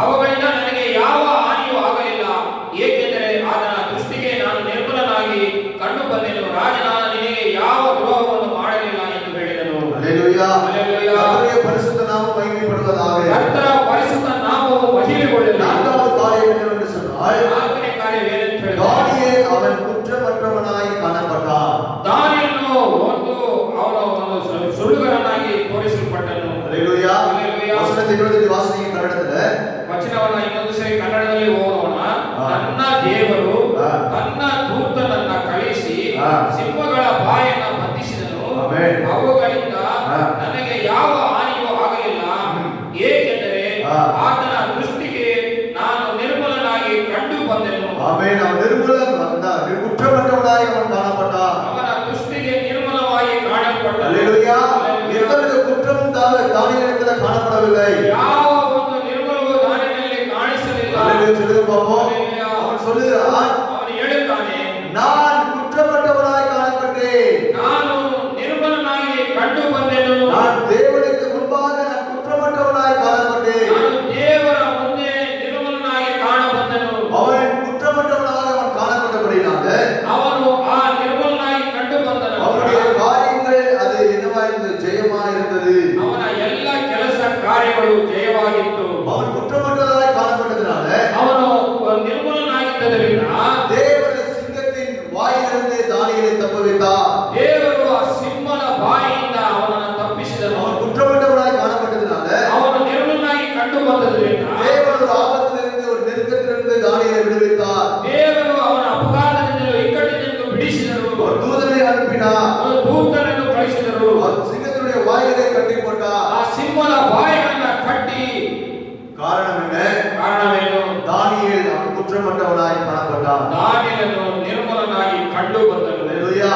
ಅವುಗಳಿಂದ ನನಗೆ ಯಾವ ಹಾನಿಯೂ ಆಗಲಿಲ್ಲ, ಏಕೆಂದರೆ ಆತನ ದೃಷ್ಟಿಗೆ ನಾನು ನಿರ್ಮಲನಾಗಿ ಕಂಡು ಬಂದೆನು. ರಾಜನಾದ ನಿನಗೆ ಯಾವ ದ್ರೋಹವನ್ನು ಮಾಡಲಿಲ್ಲ ಎಂದು ಹೇಳಿದನು. ஹல்லேலூயா. ஹல்லேலூயா. கர்த்தருடைய பரிசுத்த நாமம் மகிமைப்படுவதாக. ಕರ್ತರ ಪರಿಶುದ್ಧ ನಾಮವು ಮಹಿಮೆಗೊಳ್ಳಲಿ. நான்காவது காரியம் என்னவென்று சொன்னால், ನಾಲ್ಕನೇ ಕಾರ್ಯವೇನೆಂದು ಹೇಳಿದರೆ, தானியேல் அவன் குற்றமற்றவனாய் காணப்பட்டான். ದಾನಿಯೇಲನು ಅವನು ಸುಳ್ಳುಗಾರನಾಗಿ ತೋರಿಸಲ್ಪಟ್ಟನು. ஹல்லேலூயா. ஹல்லேலூயா. வசனத்தை இன்னொரு வாசிங்க கன்னடத்துல. ವಚನವನ್ನ ಇನ್ನೊಂದು ಸರಿ ಕನ್ನಡದಲ್ಲಿ ಓದೋಣ. ನನ್ನ ದೇವರು ತನ್ನ ದೂತನನ್ನ ಕಳಿಸಿ ಸಿಂಹಗಳ ಬಾಯನ್ನ ಬಂಧಿಸಿದನು. ಆಮೆನ್. ಅವುಗಳಿಂದ ನನಗೆ ಯಾವ ಹಾನಿಯೂ ಆಗಲಿಲ್ಲ, ಏಕೆಂದರೆ ಆತನ ದೃಷ್ಟಿಗೆ ನಾನು ನಿರ್ಮಲನಾಗಿ ಕಂಡು ಬಂದೆನು. ஆமென். அவன் நிர்மலன் குற்றமற்றவனாய் அவன் காணப்பட்டான். ಅವನ ದೃಷ್ಟಿಗೆ ನಿರ್ಮಲವಾಗಿ ಕಾಣಲ್ಪಟ್ಟನು. ஹல்லேலூயா. எந்தவித குற்றமும் தானியேலிடத்துல காணப்படவில்லை. ಯಾವ ಒಂದು ನಿರ್ಮಲವೂ ದಾನಿಯೇಲನಲ್ಲಿ ಕಾಣಿಸಲಿಲ್ಲ. ஹல்லேலூயா சொல்லுங்க பாப்போம். ஹல்லேலூயா. அவன் சொல்லுகிறான், ಅವನು ಹೇಳುತ್ತಾನೆ, நான் குற்றமற்றவனாய் காணப்பட்டேன். ನಾನು ನಿರ್ಮಲನಾಗಿ ಕಂಡು ಬಂದೆನು. நான் தேவனுக்கு முன்பாக நான் குற்றமற்றவனாய் காணப்பட்டேன். ನಾನು ದೇವರ ಮುಂದೆ ನಿರ್ಮಲನಾಗಿ ಕಾಣಬಂದನು. அவன் குற்றமற்றவனாக அவன் காணப்பட்டபடினால ಅವನು ಆ ನಿರ್ಮಲನಾಗಿ ಕಂಡು ಬಂದನು. அவனுடைய காரியங்கள் அது என்னவாயிருந்தது? ஜெயமாயிருந்தது. ಅವನ ಎಲ್ಲ ಕೆಲಸ ಕಾರ್ಯಗಳು ಜಯವಾಗಿತ್ತು. அவன் குற்றமற்றவனாய் காணப்பட்டதுனால ಅವನು ನಿರ್ಮಲನಾಗಿದ್ದರಿಂದ தேவன் சிங்கத்தின் வாயிலிருந்து தானியேலை தப்புவித்தார். ದೇವರು ಆ ಸಿಂಹದ ಬಾಯಿಯಿಂದ ಅವನನ್ನು ತಪ್ಪಿಸಿದನು. அவன் குற்றமற்றவனாய் காணப்பட்டதுனால ಅವನು ನಿರ್ಮಲನಾಗಿ ಕಂಡು ಬಂದದ್ರಿಂದ தேவன் ஒரு ஆபத்திலிருந்து ஒரு நெருக்கத்திலிருந்து தானியேலை விடுவித்தார். ದೇವರು ಅವನ ಅಪಘಾತದಿಂದಲೂ ಇಕ್ಕಟ್ಟಿನಿಂದ ಬಿಡಿಸಿದರು. ஒரு தூதனை அனுப்பினார். ಅವನು ದೂತನನ್ನು ಕಳಿಸಿದರು. அவர் சிங்கத்தினுடைய வாயிலை கட்டி போட்டார். ಆ ಸಿಂಹದ குற்றமற்றவனாய் காணப்பட்டான். ದಾನಿಯೇಲನು ನಿರ್ಮಲನಾಗಿ ಕಂಡು ಬಂದನು. அல்லேலூயா.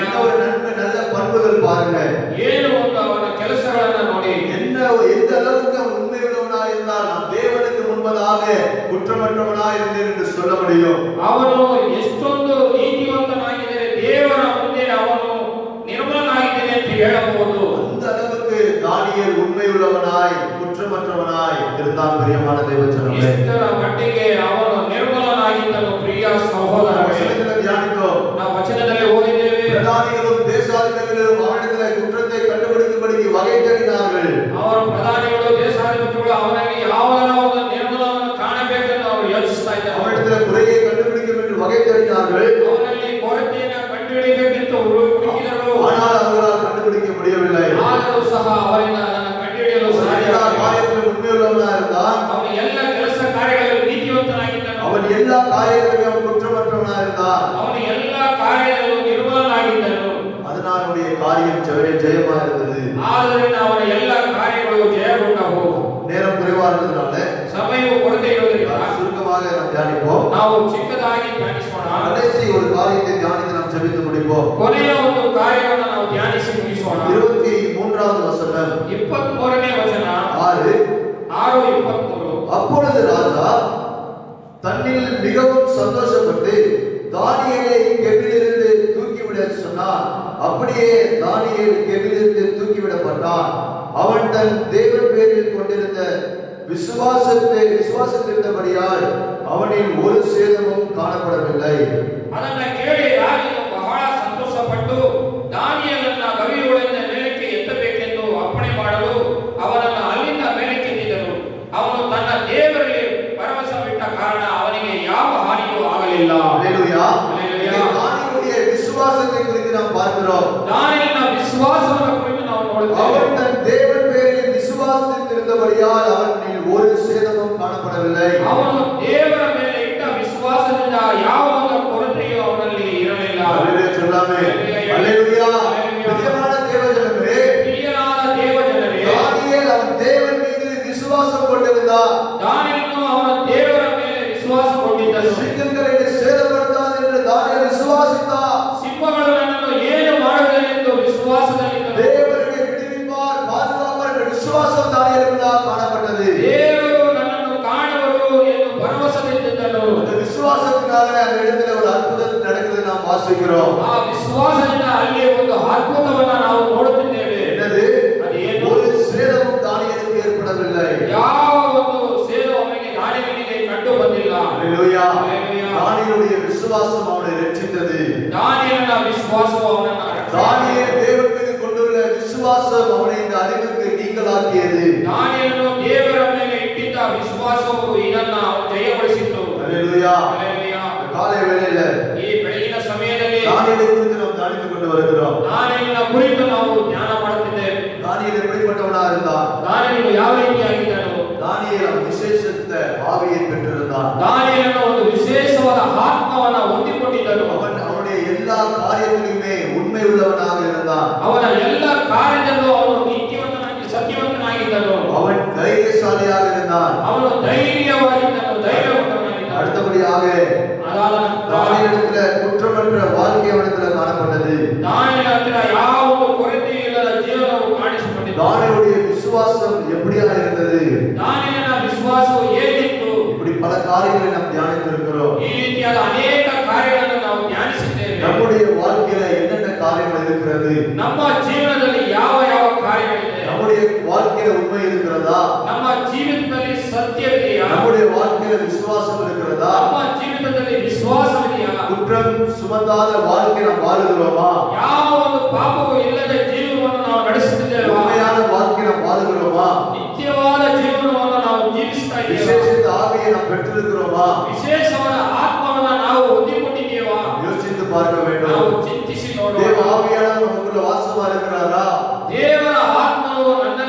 என்ன ஒரு நல்ல பண்புகள் பாருங்க. ಏನು ಒಂದು ಅವನ ಕೆಲಸಗಳನ್ನು ನೋಡಿ எந்த அளவுக்கு உண்மையுள்ளவனாய் இருந்தால் நாம் தேவனுக்கு முன்பதாக குற்றமற்றவனாய் இருந்தேன் என்று சொல்ல முடியும். ಅವನು ಎಷ್ಟೊಂದು ನೀತಿವಂತನಾಗಿದ್ದರೆ ದೇವರ ಮುಂದೆ ಅವನು ನಿರ್ಮಲನಾಗಿದ್ದೇನೆ ಅಂತ ಹೇಳಬಹುದು. அந்த அளவுக்கு தானியேல் உண்மையுள்ளவனாய் குற்றமற்றவனாய் இருந்தான். பிரியமான தேவஜனமே, ಇಷ್ಟರ ಮಟ್ಟಿಗೆ ಅವನು ನಿರ್ಮಲನಾಗಿದ್ದನು. ಪ್ರಿಯ ಸಹೋದರರೇ, தியானித்தோம். ನಾವು ವಚನದಲ್ಲಿ ಓದಿದ್ದೇವೆ. பிரதானிகளும் தேசாதிபதிகளும் அவனிடத்தில் குற்றத்தை கண்டுபிடிக்கும்படிக்கு வகை தேடினார்கள். ಅವರು ಪ್ರಧಾನಿಗಳು ದೇಶಾಧಿಪತಿಗಳು ಅವನಲ್ಲಿ ಯಾವುದರ ಒಂದು ನಿರ್ಮಲವನ್ನು ಕಾಣಬೇಕೆಂದು ಅವರು ಯೋಚಿಸ್ತಾ ಇದ್ದಾರೆ. அவனிடத்தில் குறையை கண்டுபிடிக்கும் என்று வகை தேடினார்கள். ಅವನಲ್ಲಿ ಕೊರತೆಯನ್ನು ಕಂಡುಹಿಡಿಯಬೇಕೆಂದು ಹುಡುಕಿದರು. ஆனால் அவர்களால் கண்டுபிடிக்க முடியவில்லை. ಆದರೂ ಸಹ ಅವರಿಂದ ಅದನ್ನು ಕಂಡುಹಿಡಿಯಲು ಸಾಧ್ಯವಿಲ್ಲ. எல்லா காரியத்திலும் உண்மையுள்ளவனாய் இருந்தான். ಅವನು ಎಲ್ಲ ಕೆಲಸ ಕಾರ್ಯಗಳಲ್ಲಿ ನೀತಿವಂತನಾಗಿದ್ದನು. அவன் எல்லா காரியங்களிலும் குற்றமற்றவனாய் இருந்தான். ಅವನು ಎಲ್ಲ ಕಾರ್ಯದಲ್ಲೂ ನಿರ್ಮಲನಾಗಿದ್ದನು. அதனால் அவனுடைய காரியம் ஜெயமா இருந்தது. ಆದ್ದರಿಂದ ಅವನ ಎಲ್ಲ ಕಾರ್ಯಗಳು ಜಯಗೊಂಡವು. நேரம் குறைவா இருந்ததுனால ಸಮಯವು ಕೊರತೆ ಇರುವುದರಿಂದ சுருக்கமாக நாம் தியானிப்போம். ನಾವು ಚಿಕ್ಕದಾಗಿ ಧ್ಯಾನಿಸೋಣ. கடைசி ஒரு காரியத்தை தியானித்து நாம் ஜெபித்து முடிப்போம். ಕೊನೆಯ ಒಂದು ಕಾರ್ಯವನ್ನು ನಾವು ಧ್ಯಾನಿಸಿ ಮುಗಿಸೋಣ. 23வது வசனம் 23ನೇ ವಚನ 6:23. அப்பொழுது ராஜா தன்னில் மிகவும் சந்தோஷப்பட்டு தானியேலை கெபிலிருந்து தூக்கிவிட சொன்னார். அப்படியே தானியேல் கெபிலிருந்து தூக்கிவிடப்பட்டான். அவன் தன் தேவன் பேரில் கொண்டிருந்த விசுவாசத்திருந்தபடியால் அவனில் ஒரு சேதமும் காணப்படவில்லை. ಅದನ್ನು ಕೇಳಿ ರಾಜನು ಬಹಳ ಸಂತೋಷಪಟ್ಟು ದಾನಿಯೇಲನ ಗವಿಯೊಳಗಿಂದ ಮೇಲಕ್ಕೆ ಎತ್ತಬೇಕೆಂದು ಅಪ್ಪಣೆ ಮಾಡಲು ಅವನನ್ನು ಅಲ್ಲಿಂದ ಮೇಲಕ್ಕೆ ಎತ್ತಿದನು. ಅವನು ತನ್ನ ದೇವರಲ್ಲಿ ಭರವಸವಿಟ್ಟ ಕಾರಣ ಅವನಿಗೆ ಯಾವ ಹಾನಿಯೂ ಆಗಲಿಲ್ಲ. அல்லேலூயா. அல்லேலூயா. தானியேலுடைய விசுவாசத்தை குறித்து நாம் பார்க்கிறோம். ದಾನಿಯೇಲನ ವಿಶ್ವಾಸವನ್ನು ಕುರಿತು ನಾವು ನೋಡುತ್ತೇವೆ. அவன் தன் தேவன் பேரில் விசுவாசித்திருந்தபடியால் அவனில் ஒரு சேதமும் காணப்படவில்லை. ಅವನು ದೇವರ ಮೇಲೆ ಇಟ್ಟ ವಿಶ್ವಾಸದಿಂದ ಯಾವ ಒಂದು ಕೊರತೆಯೂ ಅವನಲ್ಲಿ ಇರಲಿಲ್ಲ. அல்லேலூயா சொல்லாமே. அல்லேலூயா. பிரியமான தேவஜனமே, ಪ್ರಿಯರಾದ ದೇವಜನರೇ, தானியேல் அவன் தேவன் மீது விசுவாசம் கொண்டிருந்தான். ದಾನಿಯೇಲನು ಅವನ ದೇವರ ಮೇಲೆ ವಿಶ್ವಾಸ ಕೊಟ್ಟಿದ್ದನು. சிங்கங்கள் என்னை சேதப்படுத்தாது என்று தானியேல் விசுவாசித்தான். ಸಿಂಹಗಳು ನನ್ನನ್ನು ಏನು ಮಾಡುವುದೆಂದು ವಿಶ್ವಾಸದಲ್ಲಿದ್ದನು. தேவனுடைய விடுவிப்பார் பாதுகாப்பார் என்ற விசுவாசம் தானியேலுக்குள்ளாக காணப்பட்டது. ದೇವರು ನನ್ನನ್ನು ಕಾಣುವರು ಎಂದು ಭರವಸೆಯಿದ್ದನು. அந்த விசுவாசத்தினால அந்த இடத்துல ஒரு அற்புதம் நடக்கிறது நாம் வாசிக்கிறோம். ಆ ವಿಶ್ವಾಸದಿಂದ ಅಲ್ಲಿ ಒಂದು ಅದ್ಭುತವನ್ನು ನಾವು ನೋಡುತ್ತಿದ್ದೇವೆ. என்னது? ಅದೇನು? ஒரு சேதமும் தானியேலுக்கு ஏற்படவில்லை. ಯಾವ ಒಂದು ಸೇವೆ ಅವನಿಗೆ ದಾನಿಯೇಲನಿಗೆ ಕಂಡು ಬಂದಿಲ್ಲ. அல்லேலூயா. அல்லேலூயா. தானியேலுடைய விசுவாசம் அவனை ரட்சித்தது. ದಾನಿಯೇಲನ ವಿಶ್ವಾಸವು ಅವನನ್ನು ರಕ್ಷಿಸಿತು. தானியேல் தேவன் மீது கொண்டுள்ள விசுவாசம் அவனை இந்த அறிவுக்கு நீங்களாக்கியது. ದಾನಿಯೇಲನು ದೇವರ ಮೇಲೆ ಇಟ್ಟಿದ್ದ ವಿಶ್ವಾಸವು ಇದನ್ನು ಜಯಗೊಳಿಸಿತು. அல்லேலூயா. அல்லேಲೂಯಾ. காலை வேளையில ಈ ಬೆಳಗಿನ ಸಮಯದಲ್ಲಿ தானியேலை குறித்து நாம் தியானித்துக் கொண்டு வருகிறோம். ದಾನಿಯೇಲನ ಕುರಿತು ನಾವು ಧ್ಯಾನ ಮಾಡುತ್ತಿದ್ದೇವೆ. தானியேல் எப்படிப்பட்டவனா இருந்தான்? ದಾನಿಯೇಲನು ಯಾವ ರೀತಿಯಾಗಿದ್ದನು? தானியேல் விசேஷத்த ஆவியை பெற்றிருந்தான். ದಾನಿಯೇಲನು ಒಂದು ವಿಶೇಷವಾದ ಆತ್ಮವನ್ನು ಹೊಂದಿಕೊಂಡಿದ್ದನು. அவனுடைய எல்லா காரியங்களிலுமே உண்மை உள்ளவனாக இருந்தான். ಅವನ ಎಲ್ಲ ಕಾರ್ಯದಲ್ಲೂ ಅವನು ನೀತಿವಂತನಾಗಿ ಸತ್ಯವಂತನಾಗಿದ್ದನು. அவன் தைரியசாலியாக இருந்தான். ಅವನು ಧೈರ್ಯವಾಗಿದ್ದನು, ಧೈರ್ಯವಂತನಾಗಿದ್ದನು. அடுத்தபடியாக ಅದಾದ ನಂತರ தானியேலிடத்துல குற்றமற்ற வாழ்க்கை அவனிடத்துல காணப்பட்டது. ದಾನಿಯೇಲನ ಹತ್ತಿರ ಯಾವ ಒಂದು ಕೊರತೆಯೂ ಇಲ್ಲದ ಜೀವನವು ಕಾಣಿಸಿಕೊಂಡಿತು. தானியேலுடைய விசுவாசம் எப்படியா இருந்தது? ದಾನಿಯೇಲನ ವಿಶ್ವಾಸವು ಹೇಗಿತ್ತು? இப்படி பல காரியங்களை நாம் தியானித்திருக்கிறோம். ಈ ರೀತಿಯಾದ ಅನೇಕ ಕಾರ್ಯಗಳನ್ನು ನಾವು ಧ್ಯಾನಿಸಿದ್ದೇವೆ. நம்முடைய வாழ்க்கையில என்னென்ன காரியங்கள் இருக்கிறது? ನಮ್ಮ ಜೀವನದಲ್ಲಿ ಯಾವ ಯಾವ ಕಾರ್ಯಗಳಿದೆ? நம்முடைய வாழ்க்கையில உண்மை இருக்கிறதா? ನಮ್ಮ ಜೀವಿತದಲ್ಲಿ ಸತ್ಯವಿದೆಯಾ? நம்முடைய வாழ்க்கையில விசுவாசம் இருக்கிறதா? ನಮ್ಮ ಜೀವಿತದಲ್ಲಿ ವಿಶ್ವಾಸವಿದೆಯಾ? குற்றம் சுமத்தாத வாழ்க்கை நாம் வாழுகிறோமா? ಯಾವ ಒಂದು ಪಾಪವೂ ಇಲ್ಲದ ಜೀವನವನ್ನು ನಾವು ನಡೆಸುತ್ತಿದ್ದೇವೆ. உண்மையான வாழ்க்கை நாம் வாழுகிறோமா? ನಿತ್ಯವಾದ ಜೀವನವನ್ನು ನಾವು ಜೀವಿಸ್ತಾ ಇದ್ದೇವೆ. விசேஷித்த ஆவியை நாம் பெற்றிருக்கிறோமா? ವಿಶೇಷವಾದ ಆತ್ಮವನ್ನು ನಾವು ಹೊಂದಿಕೊಂಡಿದ್ದೇವಾ? யோசித்து பார்க்க வேண்டும். ನಾವು ಚಿಂತಿಸಿ தேவ ನೋಡೋಣ. ஆவியானவர் நமக்குள்ள வாசமா இருக்கிறாரா? ದೇವರ ಆತ್ಮವು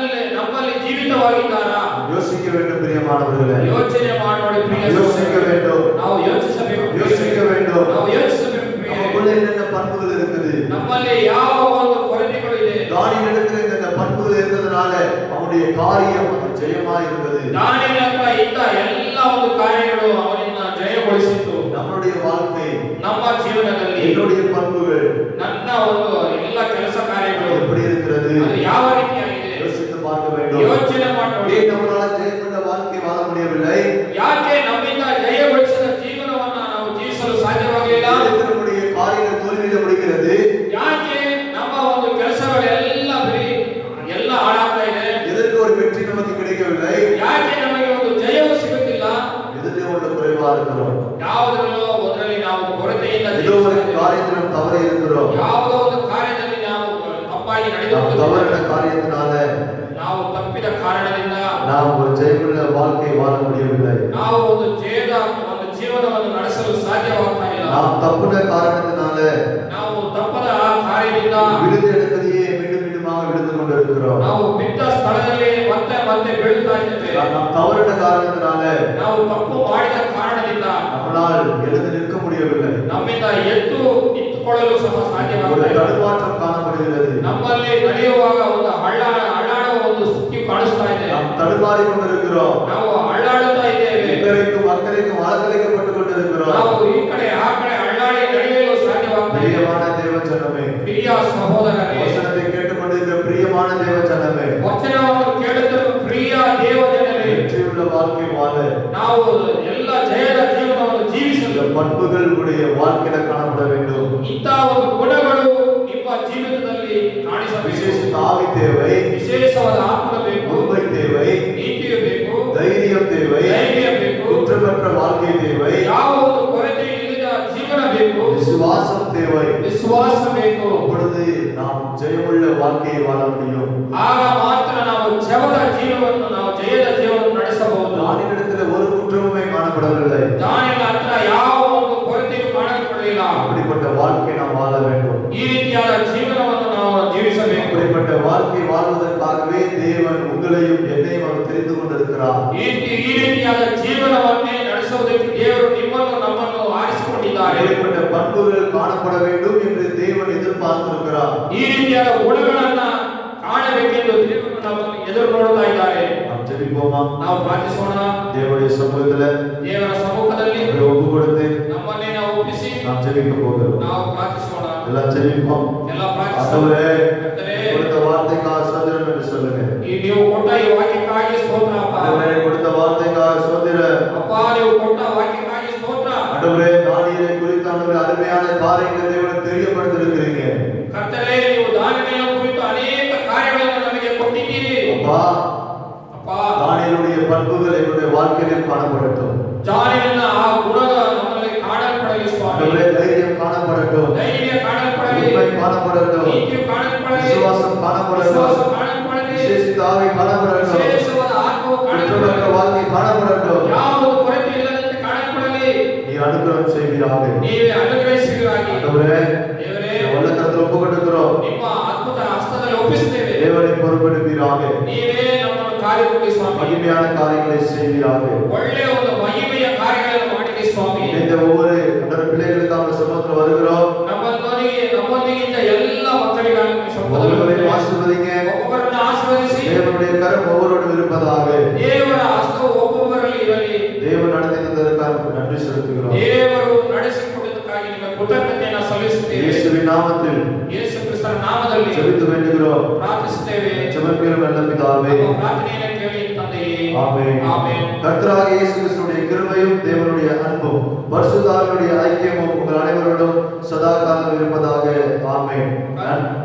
ನಮ್ಮಲ್ಲಿ ಜೀವಿತವಾಗಿದ್ದಾರಾ? யோசிக்க வேண்டும் பிரியமானவர்களே. ಯೋಚನೆ ಮಾಡಿ ಪ್ರಿಯ யோசிக்க வேண்டும். ನಾವು ಯೋಚಿಸಬೇಕು. யோசிக்க வேண்டும். ನಾವು ಯೋಚಿಸಬೇಕು ಪ್ರಿಯರೇ. நமக்குள்ள என்னென்ன பண்புகள் இருக்குது? ನಮ್ಮಲ್ಲಿ ಯಾವ ಒಂದು ಕೊರತೆಗಳು ಇದೆ? தானியேலிடத்தில் இந்த பண்புகள் இருந்ததுனால அவனுடைய காரியம் அது ஜெயமா இருந்தது. ದಾನಿಯೇಲನ ಹತ್ರ ಇದ್ದ ಎಲ್ಲ ಒಂದು ಕಾರ್ಯಗಳು ಅವನನ್ನ ಜಯಗೊಳಿಸಿತು. நம்முடைய வாழ்க்கை, ನಮ್ಮ ಜೀವನದಲ್ಲಿ என்னுடைய பண்புகள், ನನ್ನ ಒಂದು ಎಲ್ಲ ಕೆಲಸ ಕಾರ್ಯಗಳು எப்படி இருக்கிறது? ಅದು ಯಾವ ರೀತಿಯಾಗಿದೆ யோசித்து பார்க்க வேண்டும். ಯೋಚನೆ ಮಾಡಿ. ஏன் நம்மளால ஜெயமுள்ள வாழ்க்கை வாழ முடியவில்லை? ಯಾಕೆ ನಮ್ಮಿಂದ ಜಯಗೊಳಿಸಿದ ಜೀವನವನ್ನ ನಾವು ಜೀವಿಸಲು ಸಾಧ್ಯವಾಗಲಿಲ್ಲ? நம்முடைய காரியங்கள் தோல்வியில முடிகிறது. ಯಾಕೆ ನಮ್ಮ ಒಂದು ಕೆಲಸಗಳೆಲ್ಲ ಬರೀ ಎಲ್ಲ ಹಾಳಾಗ್ತಾ ಇದೆ? எதற்கு ஒரு வெற்றி நமக்கு கிடைக்கவில்லை? ಯಾಕೆ ನಮಗೆ ಒಂದು ಜಯವು ಸಿಗುತ್ತಿಲ್ಲ? எதிலே உள்ள குறைவா இருக்கிறோம். ಯಾವುದರಲ್ಲೋ ಒಂದರಲ್ಲಿ ನಾವು ಕೊರತೆಯಿಂದ ஏதோ ஒரு காரியத்தில் தவறு இருக்கிறோம். ಯಾವುದೋ ಒಂದು ಕಾರ್ಯದಲ್ಲಿ ನಾವು ತಪ್ಪಾಗಿ ನಡೆದುಕೊಂಡಿದ್ದೇವೆ. தவறான காரியத்தினால ನಾವು ತಪ್ಪಿದ ಕಾರಣದಿಂದ நாம் ஒரு ஜெயமுள்ள வாழ்க்கை வாழ முடியவில்லை. ನಾವು ಒಂದು ಜಯದ ಒಂದು ಜೀವನವನ್ನು ನಡೆಸಲು ಸಾಧ್ಯವಾಗ್ತಾ ಇಲ್ಲ. நாம் தப்புன காரணத்தினால ನಾವು ತಪ್ಪದ ಆ ಕಾರ್ಯದಿಂದ விழுந்த இடத்திலேயே மீண்டும் மீண்டுமாக விழுந்து கொண்டிருக்கிறோம். ನಾವು ಬಿದ್ದ ಸ್ಥಳದಲ್ಲಿ ಮತ್ತೆ ಮತ್ತೆ ಬೀಳ್ತಾ ಇದ್ದೇವೆ. நாம் தவறின காரணத்தினால ನಾವು ತಪ್ಪು ಮಾಡಿದ ಕಾರಣದಿಂದ நம்மளால் எழுந்து நிற்க முடியவில்லை. ನಮ್ಮಿಂದ ಎದ್ದು ನಿಂತುಕೊಳ್ಳಲು ಸಹ ஒரு ಸಾಧ್ಯವಾಗಲ್ಲ. தடுமாற்றம் காணப்படுகிறது. ನಮ್ಮಲ್ಲಿ ನಡೆಯುವಾಗ ಒಂದು ಅಳ್ಳಾಡುವ ಒಂದು ಸ್ಥಿತಿ ಕಾಣಿಸ್ತಾ ಇದೆ. நாம் தடுமாறி கொண்டிருக்கிறோம். ನಾವು ಅಳ್ಳಾಡುತ್ತಾ ಇದ್ದೇವೆ. இக்கரைக்கும் அக்கறைக்கும் அலங்கரிக்கப்பட்டு கொண்டிருக்கிறோம். ನಾವು ಈ ಕಡೆ ಆ ಕಡೆ ಅಳ್ಳಾಡಿ ನಡೆಯಲು ಸಾಧ್ಯವಾಗ್ತಾ ಇದೆ. பிரியமான தேவ ஜனமே, ಪ್ರಿಯ ಸಹೋದರರೇ, வசனத்தை கேட்டுக்கொண்டிருக்கிற பிரியமான தேவ ஜனமே, ವಚನವನ್ನು ಕೇಳುತ್ತಿರುವ ಪ್ರಿಯ ದೇವಜನರೇ, வெற்றியுள்ள வாழ்க்கை வாழ ನಾವು ಎಲ್ಲ ಜಯದ ಜೀವನವನ್ನು இந்த ಜೀವಿಸಲು பண்புகள் உடைய வாழ்க்கையில காணப்பட வேண்டும். ಇಂಥ ಒಂದು ಗುಣಗಳು ನಿಮ್ಮ ಜೀವಿತದಲ್ಲಿ ಕಾಣಿಸಬೇಕು. விசேஷ ஆவி தேவை, ವಿಶೇಷವಾದ ಆತ್ಮ ಬೇಕು, உண்மை தேவை, ನೀತಿಯು ಬೇಕು, தைரியம் தேவை, ಧೈರ್ಯ ಬೇಕು, குற்றமற்ற வாழ்க்கை தேவை, ಯಾವ ಒಂದು ಕೊರತೆ ಇಲ್ಲದ ಜೀವನ ಬೇಕು, விசுவாசம் தேவை. ವಿಶ್ವಾಸ ಬೇಕು. அப்பொழுது நாம் ஜெயமுள்ள வாழ்க்கையை வாழ முடியும். ಆಗ ಮಾತ್ರ ನಾವು ಜಯದ ಜೀವನವನ್ನು ನಡೆಸಬಹುದು. தானியேலிடத்துல ஒரு குற்றமுமே காணப்படவில்லை. ದಾನಿಯೇಲನ ಹತ್ರ ಯಾವ ಒಂದು ಕೊರತೆಯೂ ಕಾಣಿಸಿಕೊಳ್ಳಲಿಲ್ಲ. அப்படிப்பட்ட வாழ்க்கை நாம் வாழ வேண்டும். ಈ ರೀತಿಯಾದ ಜೀವನವನ್ನು ನಾವು ಜೀವಿಸಬೇಕು. அப்படிப்பட்ட வாழ்க்கை வாழ்வதற்காகவே தேவன் உங்களையும் என்னையும் அவர் தெரிந்து கொண்டிருக்கிறார். ಈ ರೀತಿಯಾದ ಜೀವನವನ್ನೇ ನಡೆಸುವುದಕ್ಕೆ ದೇವರು ನಿಮ್ಮನ್ನು ನಮ್ಮನ್ನು ಆರಿಸಿಕೊಂಡಿದ್ದಾರೆ. அப்படிப்பட்ட பண்புகள் காணப்பட வேண்டும் என்று தேவன் எதிர்பார்த்திருக்கிறார். ಈ ರೀತಿಯಾದ ಗುಣಗಳನ್ನ ಕಾಣಬೇಕೆಂದು ದೇವರು ನಮ್ಮನ್ನು ಎದುರು ನೋಡ್ತಾ ಇದ್ದಾರೆ. நாம் ஜெபிப்போமா? ನಾವು ಪ್ರಾರ್ಥಿಸೋಣ. தேவனுடைய சமூகத்துல ದೇವರ ಸಮ್ಮುಖದಲ್ಲಿ நம்மை ஒப்பு கொடுத்து ನಮ್ಮನ್ನೇ ನಾವು ಒಪ್ಪಿಸಿ நாம் ஜெபிக்க போகிறோம். ನಾವು ಪ್ರಾರ್ಥಿಸೋಣ. எல்லாம் ஜெபிப்போம். ಎಲ್ಲ ಪ್ರಾರ್ಥಿಸೋಣ. ஆண்டவரே, ಕರ್ತನೇ, கொடுத்த வார்த்தைக்காக ஸ்தோத்திரம் என்று சொல்லுங்க. ನೀವು ಕೊಟ್ಟ ಈ ವಾಕ್ಯಕ್ಕಾಗಿ ಸ್ತೋತ್ರ ಅಪ್ಪ. ஆண்டவரே, கொடுத்த வார்த்தைக்காக ஸ்தோத்திரம். ಅಪ್ಪ, ನೀವು ಕೊಟ್ಟ ವಾಕ್ಯಕ್ಕಾಗಿ ಸ್ತೋತ್ರ. ஆண்டவரே, தானியேலை குறித்து ஆண்டவரே அருமையான காரியங்களை தேவனுக்கு தெரியப்படுத்தியிருக்கிறீங்க. ಕರ್ತನೇ, ನೀವು ದಾನಿಯೇಲನ ಕುರಿತು ಅನೇಕ ಕಾರ್ಯಗಳನ್ನು ನಮಗೆ ಕೊಟ್ಟಿದ್ದೀರಿ. அப்பா, ಅಪ್ಪ, தானியேலுடைய பண்புகள் என்னுடைய வாழ்க்கையில் காணப்படட்டும். ದಾನಿಯೇಲನ ಆ ಗುಣದ ನಮ್ಮಲ್ಲಿ ಕಾಣಲ್ಪಡಲಿ ಸ್ವಾಮಿ. ஆண்டவரே, தைரியம் காணப்படட்டும். ಧೈರ್ಯ ಕಾಣಲ್ಪಡಲಿ, உண்மை காணப்படட்டும். ನೀತಿಯು ಕಾಣಲ್ಪಡಲಿ, விசுவாசம் காணப்படட்டும். ವಿಶ್ವಾಸ ಕಾಣಲ್ಪಡಲಿ, விசேஷித்த ஆவி காணப்படட்டும். ವಿಶೇಷವಾದ ಆತ್ಮವು குற்றமற்ற ಕಾಣಲ್ಪಡಲಿ, வாழ்க்கை காணப்படட்டும். ಯಾವುದು ಕೊರತೆ ಇಲ್ಲದಂತೆ ಕಾಣಲ್ಪಡಲಿ. நீ அனுகிரகம் செய்வீராக. ನೀವೇ ಅನುಗ್ರಹಿಸಿರುವಾಗಿ ஆண்டவரே, ದೇವರೇ, வல்லக்கரத்தில் ஒப்பு கொடுக்கிறோம். ನಿಮ್ಮ ಅದ್ಭುತ ಹಸ್ತದಲ್ಲಿ ಒಪ್ಪಿಸುತ್ತೇವೆ. தேவனை பொறுப்பெடுப்பீராக. ನೀವೇ ನಮ್ಮನ್ನು ಕಾರ್ಯದಲ್ಲಿ ಸ್ವಾಮಿ மகிமையான காரியங்களை செய்வீராக. ಒಳ್ಳೆಯ ಒಂದು ಮಹಿಮೆಯ ಕಾರ್ಯಗಳನ್ನು ಮಾಡಿರಿ ಸ್ವಾಮಿ. இந்த ஒவ்வொரு அண்டர பிள்ளைகளுக்காக சமூகத்தில் வருகிறோம். ನಮ್ಮೊಂದಿಗಿಂತ ಎಲ್ಲ ಮಕ್ಕಳಿಗಾಗಿ ஒவ்வொருவரையும் ஆசீர்வதிங்க. ಒಬ್ಬೊಬ್ಬರನ್ನು ಆಶೀರ್ವದಿಸಿ தேவனுடைய கரம் ஒவ்வொருவரும் இருப்பதாக. ದೇವರ ಹಸ್ತವು ಒಬ್ಬೊಬ್ಬರಲ್ಲಿ ಇರಲಿ. தேவன் நடத்தி தந்ததற்காக நன்றி செலுத்துகிறோம். ದೇವರು ನಡೆಸಿಕೊಡುವುದಕ್ಕಾಗಿ ನಿಮಗೆ ಕೃತಜ್ಞತೆಯನ್ನು ಸಲ್ಲಿಸುತ್ತೇವೆ. இயேசுவின் நாமத்தில் ಯೇಸು ಕ್ರಿಸ್ತನ ನಾಮದಲ್ಲಿ ஜெபித்து வேண்டுகிறோம். ಪ್ರಾರ್ಥಿಸುತ್ತೇವೆ. ஜெபம் நல்ல பிதாவே. ನಮ್ಮ ಪ್ರಾರ್ಥನೆಯನ್ನು ಕೇಳಿ ತಂದೆಯೇ. ஆமென். ಆಮೆನ್. கர்த்தராகிய இயேசு கிறிஸ்துவின் கிருபையும் தேவனுடைய அன்பும் பரிசுத்தாவினுடைய ஐக்கியமும் உங்கள் அனைவரோடும் சதா காலம் இருப்பதாக. ஆமென்.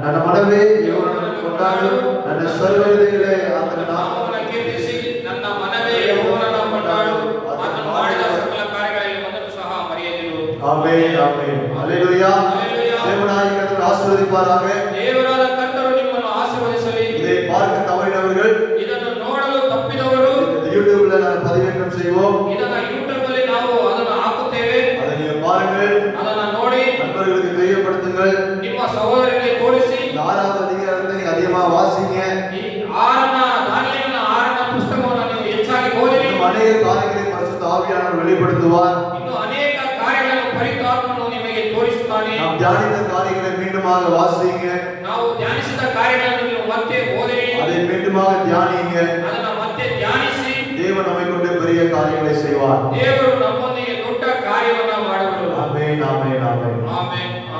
ನನ್ನ ಮನವೇ ಯೆಹೋವನನ್ನು ಕೊಂಡಾಡು, ನನ್ನ ಸರ್ವಹೃದಯಗಳೇ ಆತನ ನಾಮವನ್ನು ನಾಮವನ್ನು ಕೀರ್ತಿಸಿ, ನನ್ನ ಮನವೇ ಯೆಹೋವನನ್ನು ಕೊಂಡಾಡು, ಆತನು ಮಾಡಿದ ಸಕಲ ಕಾರ್ಯಗಳಲ್ಲಿ ಒಂದನ್ನು ಸಹ ಮರೆಯದಿರು. ஆமென். ஆமென். ஹல்லேலூயா. ஹல்லேலூயா. தேவனாகிய கர்த்தர் ஆசீர்வதிப்பாராக. ದೇವರಾದ ಕರ್ತರು ನಿಮ್ಮನ್ನು ಆಶೀರ್ವದಿಸಲಿ. இதை பார்க்க தவறினவர்கள் ಇದನ್ನು ನೋಡಲು ತಪ್ಪಿದವರು இந்த யூடியூப்ல நான் பதிவேற்றம் செய்வோம். ಇದನ್ನ ಯೂಟ್ಯೂಬ್ ಅಲ್ಲಿ ನಾವು ಅದನ್ನು ಹಾಕುತ್ತೇವೆ. அதை நீங்க பாருங்கள், ಅದನ್ನ ನೋಡಿ நண்பர்களுக்கு தெரியப்படுத்துங்கள். ನಿಮ್ಮ சகோதரರಿಗೆ ತೋರಿಸಿ. இந்த 6வது அதிகாரத்தை நீங்க அதிகமா வாசிங்க. ಈ ದಾನಿಯೇಲನ 6ನೇ ಪುಸ್ತಕವನ್ನು ನೀವು ಹೆಚ್ಚಾಗಿ ಓದಿರಿ. இன்னும் அநேக காரியங்களை பரிசுத்த ஆவியானவர் வெளிப்படுத்துவார். ಇನ್ನು ಅನೇಕ ಕಾರ್ಯಗಳನ್ನು ಪರಿತಾತ್ಮನು ನಿಮಗೆ ತೋರಿಸುತ್ತಾನೆ. ಓದುತ್ತಾನೆ. நாம் தியானித்த காரியங்களை மீண்டுமாக வாசிங்க. ನಾವು ಧ್ಯಾನಿಸಿದ ಕಾರ್ಯಗಳನ್ನು ನೀವು ಮತ್ತೆ ಓದಿರಿ. அதை மீண்டுமாக தியானிங்க. ಅದನ್ನ ಮತ್ತೆ ಧ್ಯಾನಿಸಿ. தேவன் நம்மை கொண்டு பெரிய காரியங்களை செய்வார். ದೇವರು ನಮ್ಮೊಂದಿಗೆ ದೊಡ್ಡ ಕಾರ್ಯವನ್ನು ಮಾಡುವರು. ஆமென், ஆமென், ஆமென். ಆಮೆನ್.